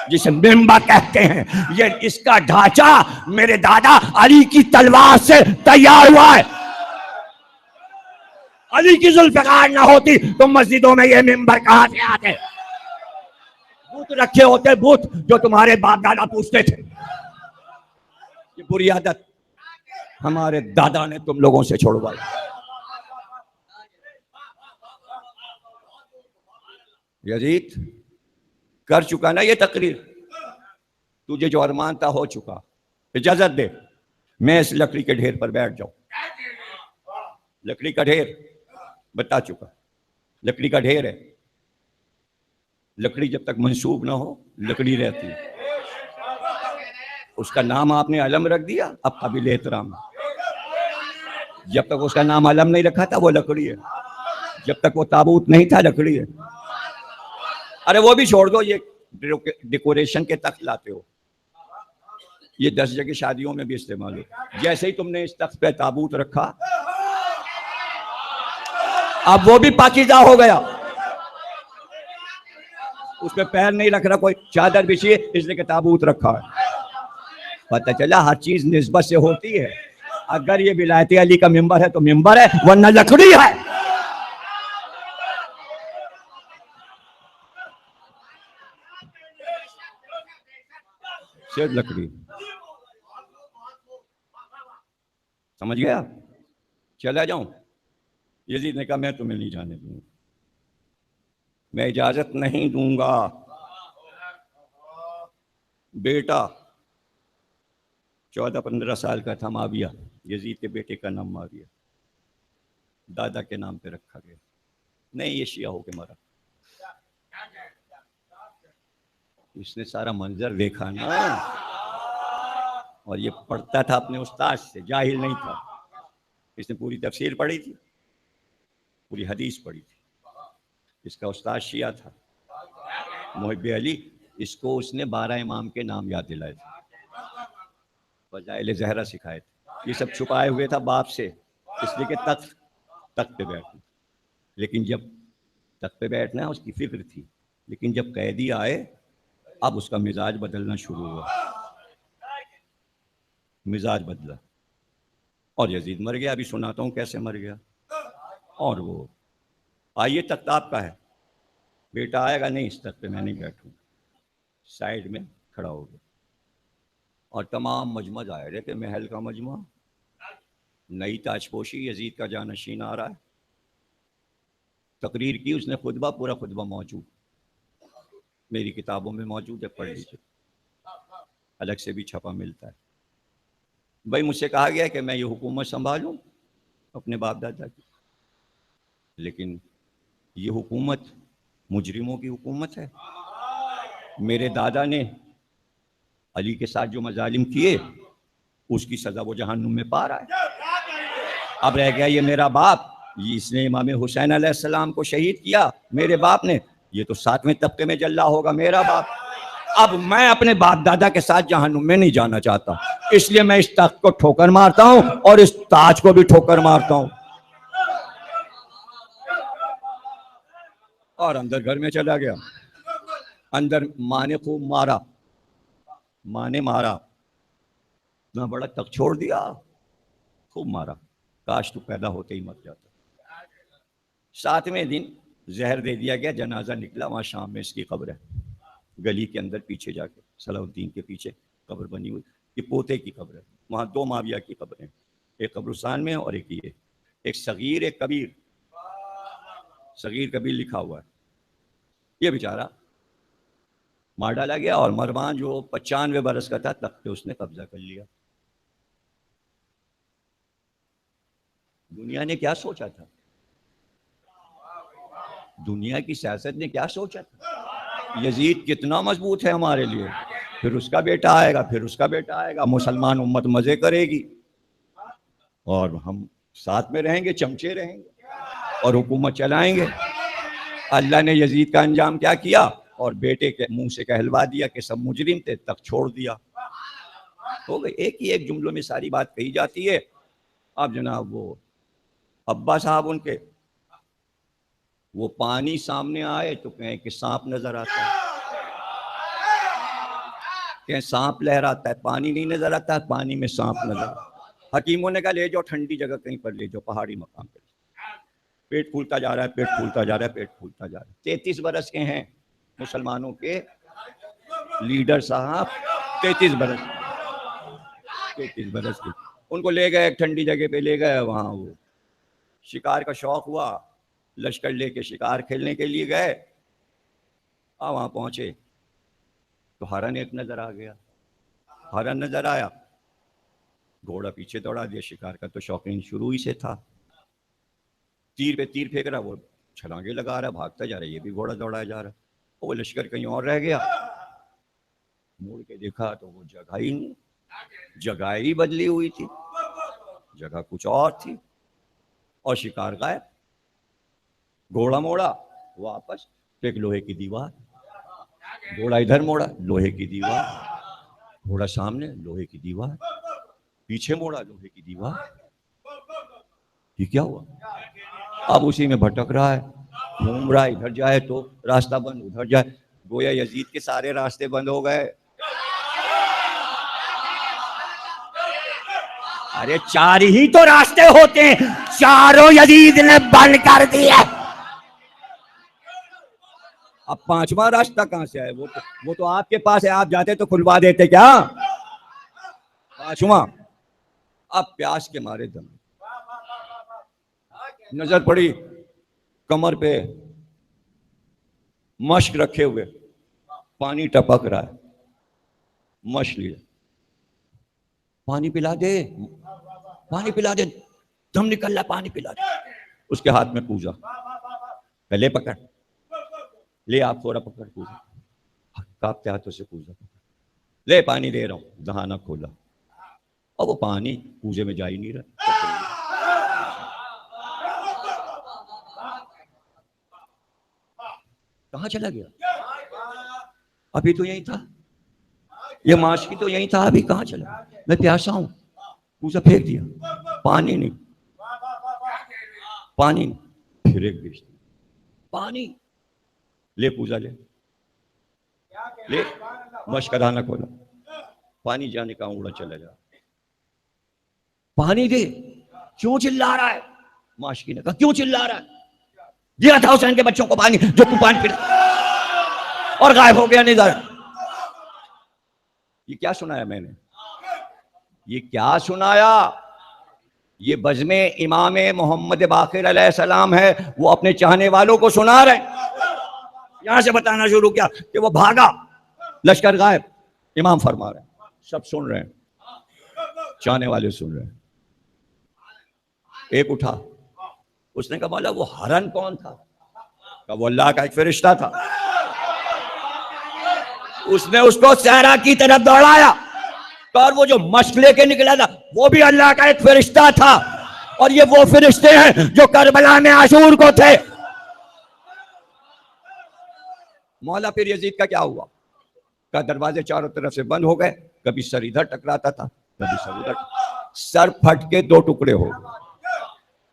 جسے ممبر کہتے ہیں, یہ اس کا ڈھانچہ میرے دادا علی کی تلوار سے تیار ہوا ہے. علی کی ذوالفقار نہ ہوتی تو مسجدوں میں یہ ممبر کہاں سے آتے؟ بت رکھے ہوتے, بت جو تمہارے باپ دادا پوچھتے تھے. یہ بری عادت ہمارے دادا نے تم لوگوں سے چھوڑوائی. یزید کر چکا نا یہ تقریر, تجھے جو ارمان تھا ہو چکا. اجازت دے میں اس لکڑی کے ڈھیر پر بیٹھ جاؤں. لکڑی کا ڈھیر بتا چکا, لکڑی کا ڈھیر ہے. لکڑی جب تک منسوب نہ ہو لکڑی رہتی ہے. اس کا نام آپ نے علم رکھ دیا, اب قابل احترام. جب تک اس کا نام علم نہیں رکھا تھا وہ لکڑی ہے, جب تک وہ تابوت نہیں تھا لکڑی ہے. ارے وہ بھی چھوڑ دو, یہ ڈیکوریشن کے تخت لاتے ہو, یہ 10 جگہ شادیوں میں بھی استعمال ہو. جیسے ہی تم نے اس تخت پہ تابوت رکھا اب وہ بھی پاکیزہ ہو گیا, اس پہ پیر نہیں رکھ رہا کوئی, چادر بچھی ہے اس لیے کہ تابوت رکھا ہے. پتہ چلا ہر چیز نسبت سے ہوتی ہے. اگر یہ ولایت علی کا ممبر ہے تو ممبر ہے, ورنہ لکڑی ہے. صرف لکڑی. سمجھ گیا؟ چلا جاؤں؟ یزید نے کہا میں تمہیں نہیں جانے دوں گا, میں اجازت نہیں دوں گا. بیٹا 14-15 سال کا تھا معاویہ, یزید کے بیٹے کا نام معاویہ, دادا کے نام پہ رکھا گیا. نہیں یہ شیعہ ہو کے مرا. اس نے سارا منظر دیکھا نا, اور یہ پڑھتا تھا اپنے استاد سے, جاہل نہیں تھا. اس نے پوری تفسیر پڑھی تھی, پوری حدیث پڑھی تھی. اس کا استاد شیعہ تھا محب علی, اس کو اس نے 12 امام کے نام یاد دلائے تھے, فضائل زہرا سکھائے تھے. یہ سب چھپائے ہوئے تھا باپ سے, اس لیے کہ تخت پہ بیٹھنا. لیکن جب تخت پہ بیٹھنا ہے اس کی فکر تھی, لیکن جب قیدی آئے اب اس کا مزاج بدلنا شروع ہوا, مزاج بدلا, اور یزید مر گیا. ابھی سناتا ہوں کیسے مر گیا. اور وہ آئیے تخت آپ کا ہے, بیٹا آئے گا, نہیں اس تخت پہ میں نہیں بیٹھوں. سائڈ میں کھڑا ہو گیا, اور تمام مجمع ظاہر ہے کہ محل کا مجمع, نئی تاج پوشی, یزید کا جانشین آ رہا ہے. تقریر کی اس نے, خطبہ, پورا خطبہ موجود, میری کتابوں میں موجود ہے, پڑھ لیجیے, الگ سے بھی چھپا ملتا ہے. بھائی مجھ سے کہا گیا کہ میں یہ حکومت سنبھالوں اپنے باپ دادا کی, لیکن یہ حکومت مجرموں کی حکومت ہے. میرے دادا نے علی کے ساتھ جو مظالم کیے اس کی سزا وہ جہنم میں پا رہا ہے. اب رہ گیا یہ میرا باپ, اس نے امام حسین علیہ السلام کو شہید کیا میرے باپ نے, یہ تو 7ویں طبقے میں جلا ہوگا میرا باپ. اب میں اپنے باپ دادا کے ساتھ جہنم میں نہیں جانا چاہتا, اس لیے میں اس تخت کو ٹھوکر مارتا ہوں اور اس تاج کو بھی ٹھوکر مارتا ہوں. اور اندر گھر میں چلا گیا. اندر ماں نے خوب مارا, ماں نے مارا, اتنا بڑا تخت چھوڑ دیا, خوب مارا, کاش تو پیدا ہوتے ہی مر جاتا. 7ویں دن زہر دے دیا گیا, جنازہ نکلا, وہاں شام میں اس کی قبر ہے. گلی کے اندر پیچھے جا کے صلاح الدین کے پیچھے قبر بنی ہوئی، یہ پوتے کی قبر ہے، وہاں 2 معاویہ کی قبریں، ایک قبرستان میں اور ایک یہ، ایک صغیر ایک کبیر، صغیر کبیر لکھا ہوا ہے۔ یہ بیچارہ مار ڈالا گیا اور مروان جو 95 برس کا تھا تخت پہ اس نے قبضہ کر لیا۔ دنیا نے کیا سوچا تھا؟ دنیا کی سیاست نے کیا سوچا تھا؟ یزید کتنا مضبوط ہے ہمارے لیے، پھر اس کا بیٹا آئے گا، پھر اس کا بیٹا آئے گا، مسلمان امت مزے کرے گی اور ہم ساتھ میں رہیں گے، چمچے رہیں گے اور حکومت چلائیں گے۔ اللہ نے یزید کا انجام کیا کیا؟ اور بیٹے کے منہ سے کہلوا دیا کہ سب مجرم تھے، تک چھوڑ دیا۔ ہو گئی، ایک ہی ایک جملوں میں ساری بات کہی جاتی ہے۔ اب جناب وہ ابا صاحب ان کے، وہ پانی سامنے آئے تو کہیں کہ سانپ نظر آتا ہے، کہیں سانپ لہراتا ہے، پانی نہیں نظر آتا ہے، پانی میں سانپ نظر آتا ہے۔ حکیموں نے کہا لے جاؤ ٹھنڈی جگہ کہیں پر لے جاؤ، پہاڑی مقام پہ۔ پیٹ پھولتا جا رہا ہے، پیٹ پھولتا جا رہا ہے، پیٹ پھولتا جا رہا ہے۔ 33 برس کے ہیں مسلمانوں کے لیڈر صاحب، 33 برس 33 برس کے، ان کو لے گئے ایک ٹھنڈی جگہ پہ، لے گئے وہاں، وہ شکار کا شوق ہوا، لشکر لے کے شکار کھیلنے کے لیے گئے۔ وہاں پہنچے تو ہرن ایک نظر آ گیا، ہرن نظر آیا، گھوڑا پیچھے دوڑا دیا۔ شکار کا تو شوقین شروع ہی سے تھا، تیر پہ تیر پھینک رہا، وہ چھلانگے لگا رہا، بھاگتا جا رہا، یہ بھی گھوڑا دوڑایا جا رہا، وہ لشکر کہیں اور رہ گیا۔ مڑ کے دیکھا تو وہ جگہ ہی نہیں، جگہ ہی بدلی ہوئی تھی، جگہ کچھ اور تھی اور شکار غائب۔ گھوڑا موڑا واپس، ایک لوہے کی دیوار، گھوڑا ادھر موڑا، لوہے کی دیوار، گھوڑا سامنے، لوہے کی دیوار، پیچھے موڑا، لوہے کی دیوار۔ یہ کیا ہوا؟ اب اسی میں بھٹک رہا ہے، گھوم رہا ہے، ادھر جائے تو راستہ بند، ادھر جائے، گویا یزید کے سارے راستے بند ہو گئے۔ ارے 4 ہی تو راستے ہوتے ہیں، چاروں یزید نے بند کر دیا۔ اب 5واں راستہ کہاں سے آئے؟ وہ تو آپ کے پاس ہے، آپ جاتے تو کھلوا دیتے کیا؟ 5واں، اب پیاس کے مارے دم، نظر پڑی کمر پہ مشک رکھے ہوئے، پانی ٹپک رہا ہے، مشک لیا، پانی پلا دے، پانی پلا دے، دم نکل رہا، پانی پلا دے۔ اس کے ہاتھ میں کوزا، پہلے پکڑ، لے آپ تھوڑا پکڑ کوزا، کانپتے ہاتھوں سے کوزا پکڑ، لے پانی دے رہا ہوں، دہانہ کھولا اور وہ پانی کوزے میں جا ہی نہیں رہا۔ کہاں چلا گیا؟ ابھی تو یہی تھا، یہ ماشکی تو یہی تھا، ابھی کہاں چلا؟ میں پیاسا ہوں، کوزا پھینک دیا، پانی نہیں، پانی نہیں، پھر ایک بیچ دیا، پانی، لے کوزا لے، لے مشک کا دہانہ کھولا، پانی جانے کا اونگڑا چلا جا، پانی دے، کیوں چلا رہا ہے؟ ماشکی نے کہا کیوں چلا رہا ہے؟ دیا تھا حسین کے بچوں کو پانی، جو تو پانی پھر اور غائب ہو گیا نظر۔ یہ کیا سنایا میں نے؟ یہ کیا سنایا؟ یہ بزم امام محمد باقر علیہ السلام ہے، وہ اپنے چاہنے والوں کو سنا رہے ہیں۔ یہاں سے بتانا شروع کیا کہ وہ بھاگا، لشکر غائب، امام فرما رہے ہیں، سب سن رہے ہیں، چاہنے والے سن رہے ہیں۔ ایک اٹھا، اس نے کہا مولا وہ ہرن کون تھا؟ کہا وہ اللہ کا ایک فرشتہ تھا۔ اس نے اس کو صحرا کی طرف دوڑایا، اور وہ جو مشق لے کے نکلا تھا وہ بھی اللہ کا ایک فرشتہ تھا، اور یہ وہ فرشتے ہیں جو کربلا میں عاشور کو تھے۔ مولا پھر یزید کا کیا ہوا؟ کا دروازے چاروں طرف سے بند ہو گئے، کبھی سر ادھر ٹکراتا تھا، کبھی سر ادھر، سر پھٹ کے 2 ٹکڑے ہو گئے،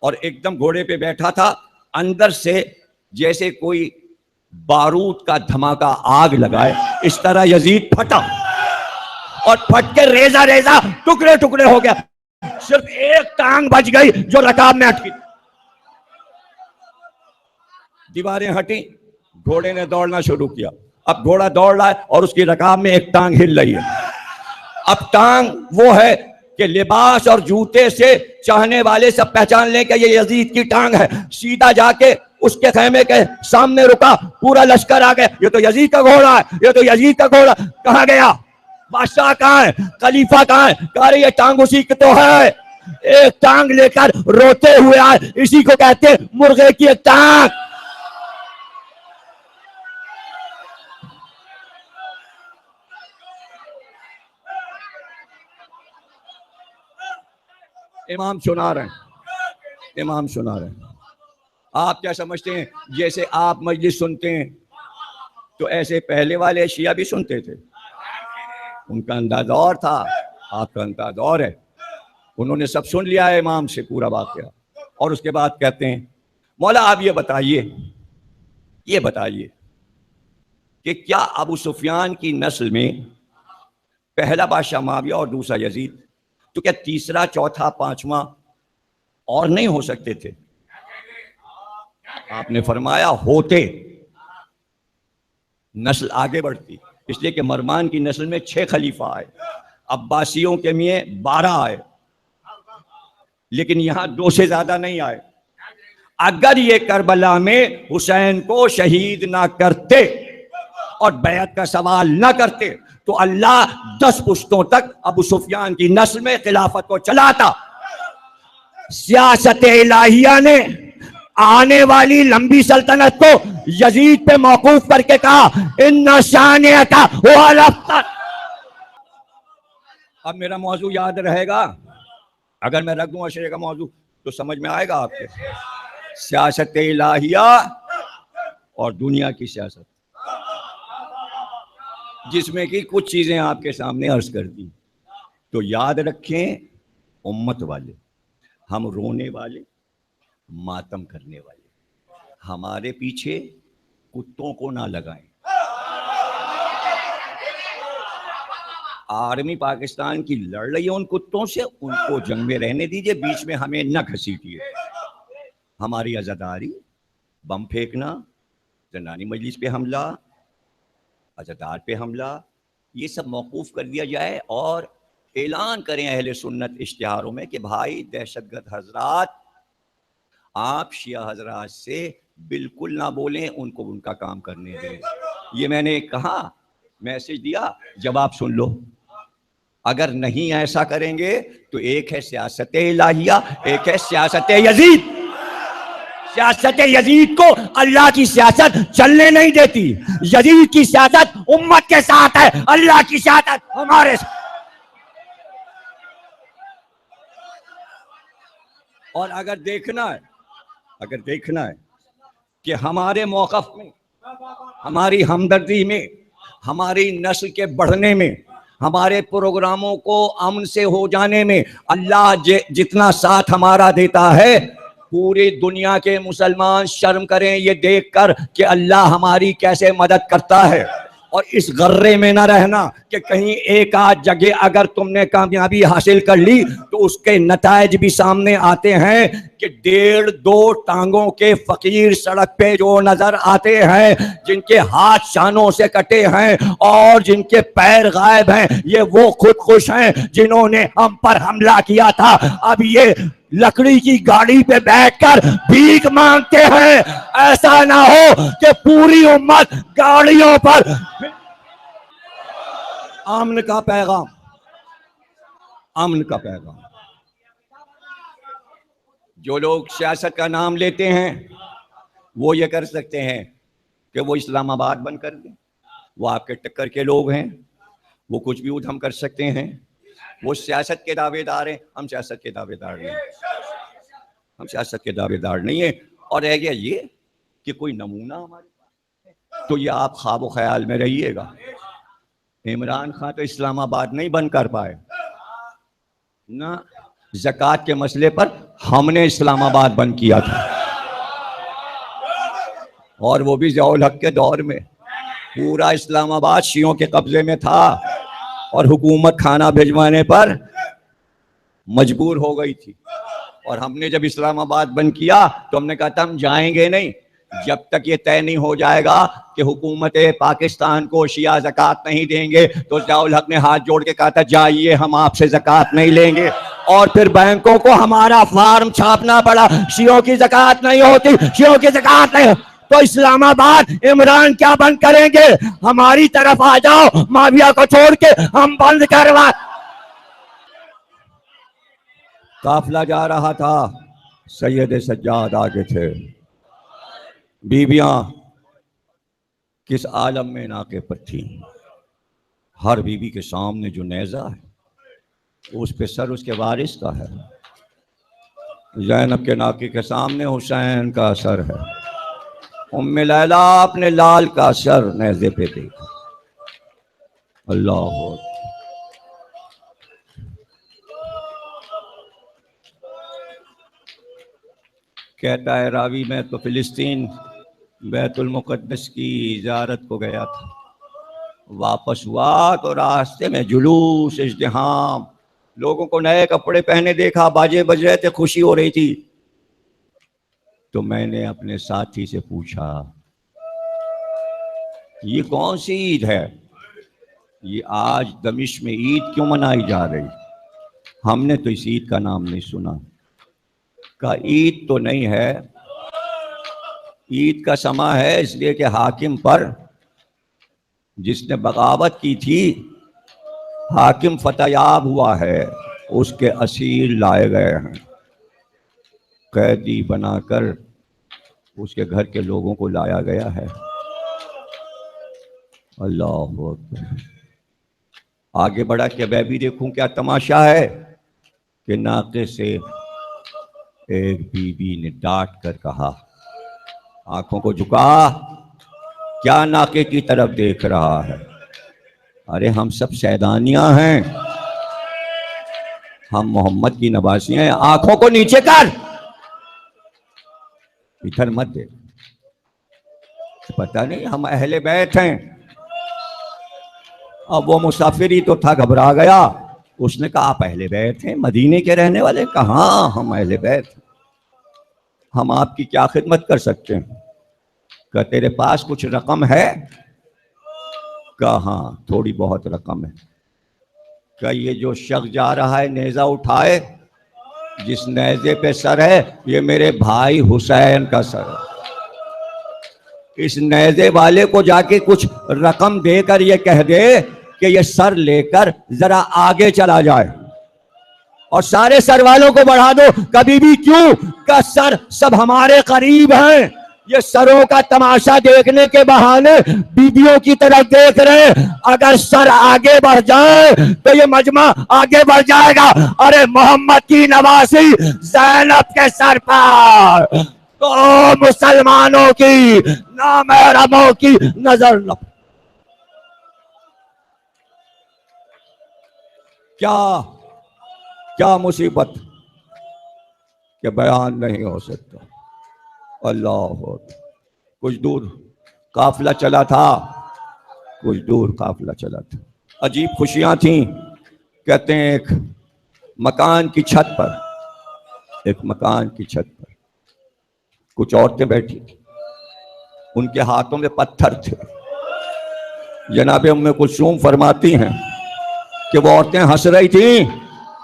اور ایک دم گھوڑے پہ بیٹھا تھا، اندر سے جیسے کوئی بارود کا دھماکہ آگ لگائے، اس طرح یزید پھٹا، اور پھٹ کے ریزہ ریزہ ٹکڑے ٹکڑے ہو گیا، صرف ایک ٹانگ بچ گئی جو رکاب میں اٹکی۔ دیواریں ہٹی، گھوڑے نے دوڑنا شروع کیا، اب گھوڑا دوڑ رہا ہے اور اس کی رکاب میں ایک ٹانگ ہل رہی ہے. اب ٹانگ وہ ہے کہ لباس اور جوتے سے چاہنے والے سب پہچان لیں کہ یہ یزید کی ٹانگ ہے. سیدھا جا کے اس کے خیمے کے سامنے رکا, پورا لشکر آ گیا, یہ تو یزید کا گھوڑا ہے, یہ تو یزید کا گھوڑا. کہاں گیا بادشاہ, کہاں ہے خلیفہ, کہاں ہے؟ کہا رہے یہ ٹانگ اسی کی تو ہے. ایک ٹانگ لے کر روتے ہوئے آئے, اسی کو کہتے ہیں مرغے کی ایک ٹانگ. امام سنا رہے ہیں, امام سنا رہے ہیں. آپ کیا سمجھتے ہیں جیسے آپ مجلس سنتے ہیں تو ایسے پہلے والے شیعہ بھی سنتے تھے؟ ان کا انداز اور تھا, آپ کا انداز اور ہے. انہوں نے سب سن لیا ہے امام سے پورا واقعہ, اور اس کے بعد کہتے ہیں مولا آپ یہ بتائیے کہ کیا ابو سفیان کی نسل میں پہلا بادشاہ معاویہ اور دوسرا یزید, تو کیا تیسرا, چوتھا, پانچواں اور نہیں ہو سکتے تھے؟ آپ نے فرمایا ہوتے, نسل آگے بڑھتی, اس لیے کہ مروان کی نسل میں 6 خلیفہ آئے, عباسیوں کے میں 12 آئے, لیکن یہاں 2 سے زیادہ نہیں آئے. اگر یہ کربلا میں حسین کو شہید نہ کرتے اور بیعت کا سوال نہ کرتے تو اللہ 10 پشتوں تک ابو سفیان کی نسل میں خلافت کو چلاتا. سیاست الہیہ نے آنے والی لمبی سلطنت کو یزید پہ موقوف کر کے کہا ان شانئک هو الابتر. اب میرا موضوع یاد رہے گا, اگر میں رکھ دوں عشرے کا موضوع تو سمجھ میں آئے گا آپ کے. سیاست الہیہ اور دنیا کی سیاست, جس میں کہ کچھ چیزیں آپ کے سامنے عرض کر دی. تو یاد رکھیں امت والے, ہم رونے والے, ماتم کرنے والے, ہمارے پیچھے کتوں کو نہ لگائیں. آرمی پاکستان کی لڑ رہی ہے ان کتوں سے, ان کو جنگ میں رہنے دیجئے, بیچ میں ہمیں نہ گھسیٹیے. ہماری عزاداری, بم پھینکنا, زندانی مجلس پہ حملہ, عزادار پہ حملہ, یہ سب موقوف کر دیا جائے اور اعلان کریں اہل سنت اشتہاروں میں کہ بھائی دہشت گرد حضرات آپ شیعہ حضرات سے بالکل نہ بولیں, ان کو ان کا کام کرنے دیں. یہ میں نے کہا, میسج دیا, جواب سن لو. اگر نہیں ایسا کریں گے تو ایک ہے سیاست الہیہ, ایک ہے سیاست یزید. سیاست یزید کو اللہ کی سیاست چلنے نہیں دیتی. یزید کی سیاست امت کے ساتھ ہے, اللہ کی سیاست ہمارے ساتھ. اور اگر دیکھنا ہے کہ ہمارے موقف میں, ہماری ہمدردی میں, ہماری نسل کے بڑھنے میں, ہمارے پروگراموں کو امن سے ہو جانے میں اللہ جتنا ساتھ ہمارا دیتا ہے, پوری دنیا کے مسلمان شرم کریں یہ دیکھ کر کہ اللہ ہماری کیسے مدد کرتا ہے. اور اس غرے میں نہ رہنا کہ کہیں ایک آدھ جگہ اگر تم نے کامیابی حاصل کر لی تو اس کے نتائج بھی سامنے آتے ہیں کہ 1.5-2 ٹانگوں کے فقیر سڑک پہ جو نظر آتے ہیں, جن کے ہاتھ شانوں سے کٹے ہیں اور جن کے پیر غائب ہیں, یہ وہ خود خوش ہیں جنہوں نے ہم پر حملہ کیا تھا. اب یہ لکڑی کی گاڑی پہ بیٹھ کر بھیک مانگتے ہیں. ایسا نہ ہو کہ پوری امت گاڑیوں پر. امن کا پیغام, امن کا پیغام. جو لوگ سیاست کا نام لیتے ہیں وہ یہ کر سکتے ہیں کہ وہ اسلام آباد بند کر دیں, وہ آپ کے ٹکر کے لوگ ہیں, وہ کچھ بھی ادھم کر سکتے ہیں. وہ سیاست کے دعوے دار ہیں, ہم سیاست کے دعوے دار نہیں, ہم سیاست کے دعوے دار نہیں ہیں. اور رہ گیا یہ کہ کوئی نمونہ ہمارے پاس, تو یہ آپ خواب و خیال میں رہیے گا. عمران خان تو اسلام آباد نہیں بند کر پائے نہ, زکوٰۃ کے مسئلے پر ہم نے اسلام آباد بند کیا تھا, اور وہ بھی ضیاء الحق کے دور میں. پورا اسلام آباد شیعوں کے قبضے میں تھا اور حکومت کھانا بھجوانے پر مجبور ہو گئی تھی. اور ہم نے جب اسلام آباد بند کیا تو ہم نے کہا تھا ہم جائیں گے نہیں, جب تک یہ طے نہیں ہو جائے گا کہ حکومت پاکستان کو شیعہ زکوٰۃ نہیں دیں گے تو ضیاء الحق نے ہاتھ جوڑ کے کہا تھا جائیے ہم آپ سے زکوٰۃ نہیں لیں گے، اور پھر بینکوں کو ہمارا فارم چھاپنا پڑا، شیعوں کی زکوٰۃ نہیں ہوتی، شیعوں کی زکوٰۃ نہیں ہوتی۔ تو اسلام آباد عمران کیا بند کریں گے؟ ہماری طرف آ جاؤ، معاویہ کو چھوڑ کے ہم بند کروا۔ قافلہ جا رہا تھا، سید سجاد آگے تھے، بیویاں کس عالم میں ناکے پر تھیں۔ ہر بیوی کے سامنے جو نیزہ ہے اس پہ سر اس کے وارث کا ہے۔ زینب کے ناکے کے سامنے حسین کا سر ہے، ام لیلہ اپنے لال کا سر نیزے پہ دیکھا۔ اللہ اکبر۔ کہتا ہے راوی میں تو فلسطین بیت المقدس کی زیارت کو گیا تھا، واپس ہوا تو راستے میں جلوس ازدحام، لوگوں کو نئے کپڑے پہنے دیکھا، باجے بج رہے تھے، خوشی ہو رہی تھی۔ تو میں نے اپنے ساتھی سے پوچھا یہ کون سی عید ہے؟ یہ آج دمشق میں عید کیوں منائی جا رہی؟ ہم نے تو اس عید کا نام نہیں سنا۔ کا عید تو نہیں ہے، عید کا سما ہے اس لیے کہ حاکم پر جس نے بغاوت کی تھی حاکم فتح یاب ہوا ہے، اس کے اسیر لائے گئے ہیں، قیدی بنا کر اس کے گھر کے لوگوں کو لایا گیا ہے۔ اللہ اکبر۔ آگے بڑھا کہ میں بھی دیکھوں کیا تماشا ہے کہ ناقے سے ایک بی بی نے ڈانٹ کر کہا، آنکھوں کو جھکا، کیا ناقے کی طرف دیکھ رہا ہے؟ ارے ہم سب سیدانیاں ہیں، ہم محمد کی نواسی ہیں، آنکھوں کو نیچے کر، ادھر مت دیکھ، پتہ نہیں ہم اہل بیت ہیں۔ اب وہ مسافر ہی تو تھا، گھبرا گیا، اس نے کہا آپ اہل بیت ہیں، مدینے کے رہنے والے؟ کہاں ہم اہل بیت ہیں، ہم آپ کی کیا خدمت کر سکتے ہیں؟ کہ تیرے پاس کچھ رقم ہے؟ کہا ہاں تھوڑی بہت رقم ہے۔ کہ یہ جو شخص جا رہا ہے نیزہ اٹھائے، جس نیزے پہ سر ہے یہ میرے بھائی حسین کا سر ہے، اس نیزے والے کو جا کے کچھ رقم دے کر یہ کہہ دے کہ یہ سر لے کر ذرا آگے چلا جائے، اور سارے سر والوں کو بڑھا دو، کبھی بھی کیوں کہ سر سب ہمارے قریب ہیں، یہ سروں کا تماشا دیکھنے کے بہانے بیویوں کی طرف دیکھ رہے ہیں، اگر سر آگے بڑھ جائے تو یہ مجمع آگے بڑھ جائے گا۔ ارے محمد کی نواسی زینب کے سر پر تو مسلمانوں کی نامحرموں کی نظر نہ، کیا مصیبت کہ بیان نہیں ہو سکتا۔ اللہ کچھ دور قافلہ چلا تھا، کچھ دور قافلہ چلا تھا، عجیب خوشیاں تھیں۔ کہتے ہیں ایک مکان کی چھت پر کچھ عورتیں بیٹھی تھیں، ان کے ہاتھوں میں پتھر تھے۔ جناب ام کلثوم فرماتی ہیں کہ وہ عورتیں ہنس رہی تھیں،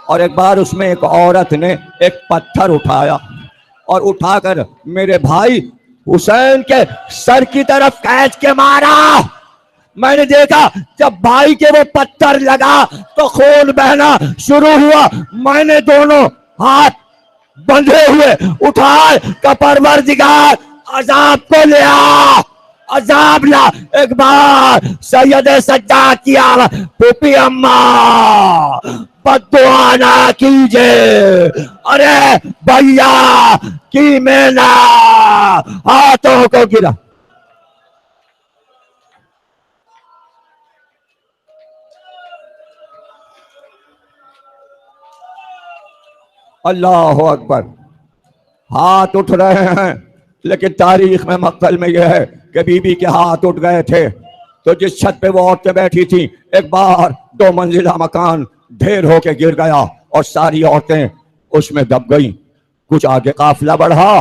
اور ایک بار اس میں ایک عورت نے ایک پتھر اٹھایا اور اٹھا کر میرے بھائی حسین کے سر کی طرف کھینچ کے مارا۔ میں نے دیکھا جب بھائی کے وہ پتھر لگا تو خون بہنا شروع ہوا، میں نے دونوں ہاتھ بندھے ہوئے اٹھائے کہ پروردگار عذاب کو لیا، عذاب لا۔ ایک بار سید سجاد کی آواز، پھوپھی اماں بددعا نہ کیجے، ارے بھیا کی میں نہ ہاتھوں کو گرا۔ اللہ اکبر۔ ہاتھ اٹھ رہے ہیں، لیکن تاریخ میں مقتل میں یہ ہے کہ بی بی کے ہاتھ اٹھ گئے تھے۔ تو جس چھت پہ وہ عورتیں بیٹھی تھیں، ایک بار 2 منزلہ مکان ڈھیر ہو کے گر گیا اور ساری عورتیں اس میں دب گئیں۔ کچھ آگے قافلہ بڑھا،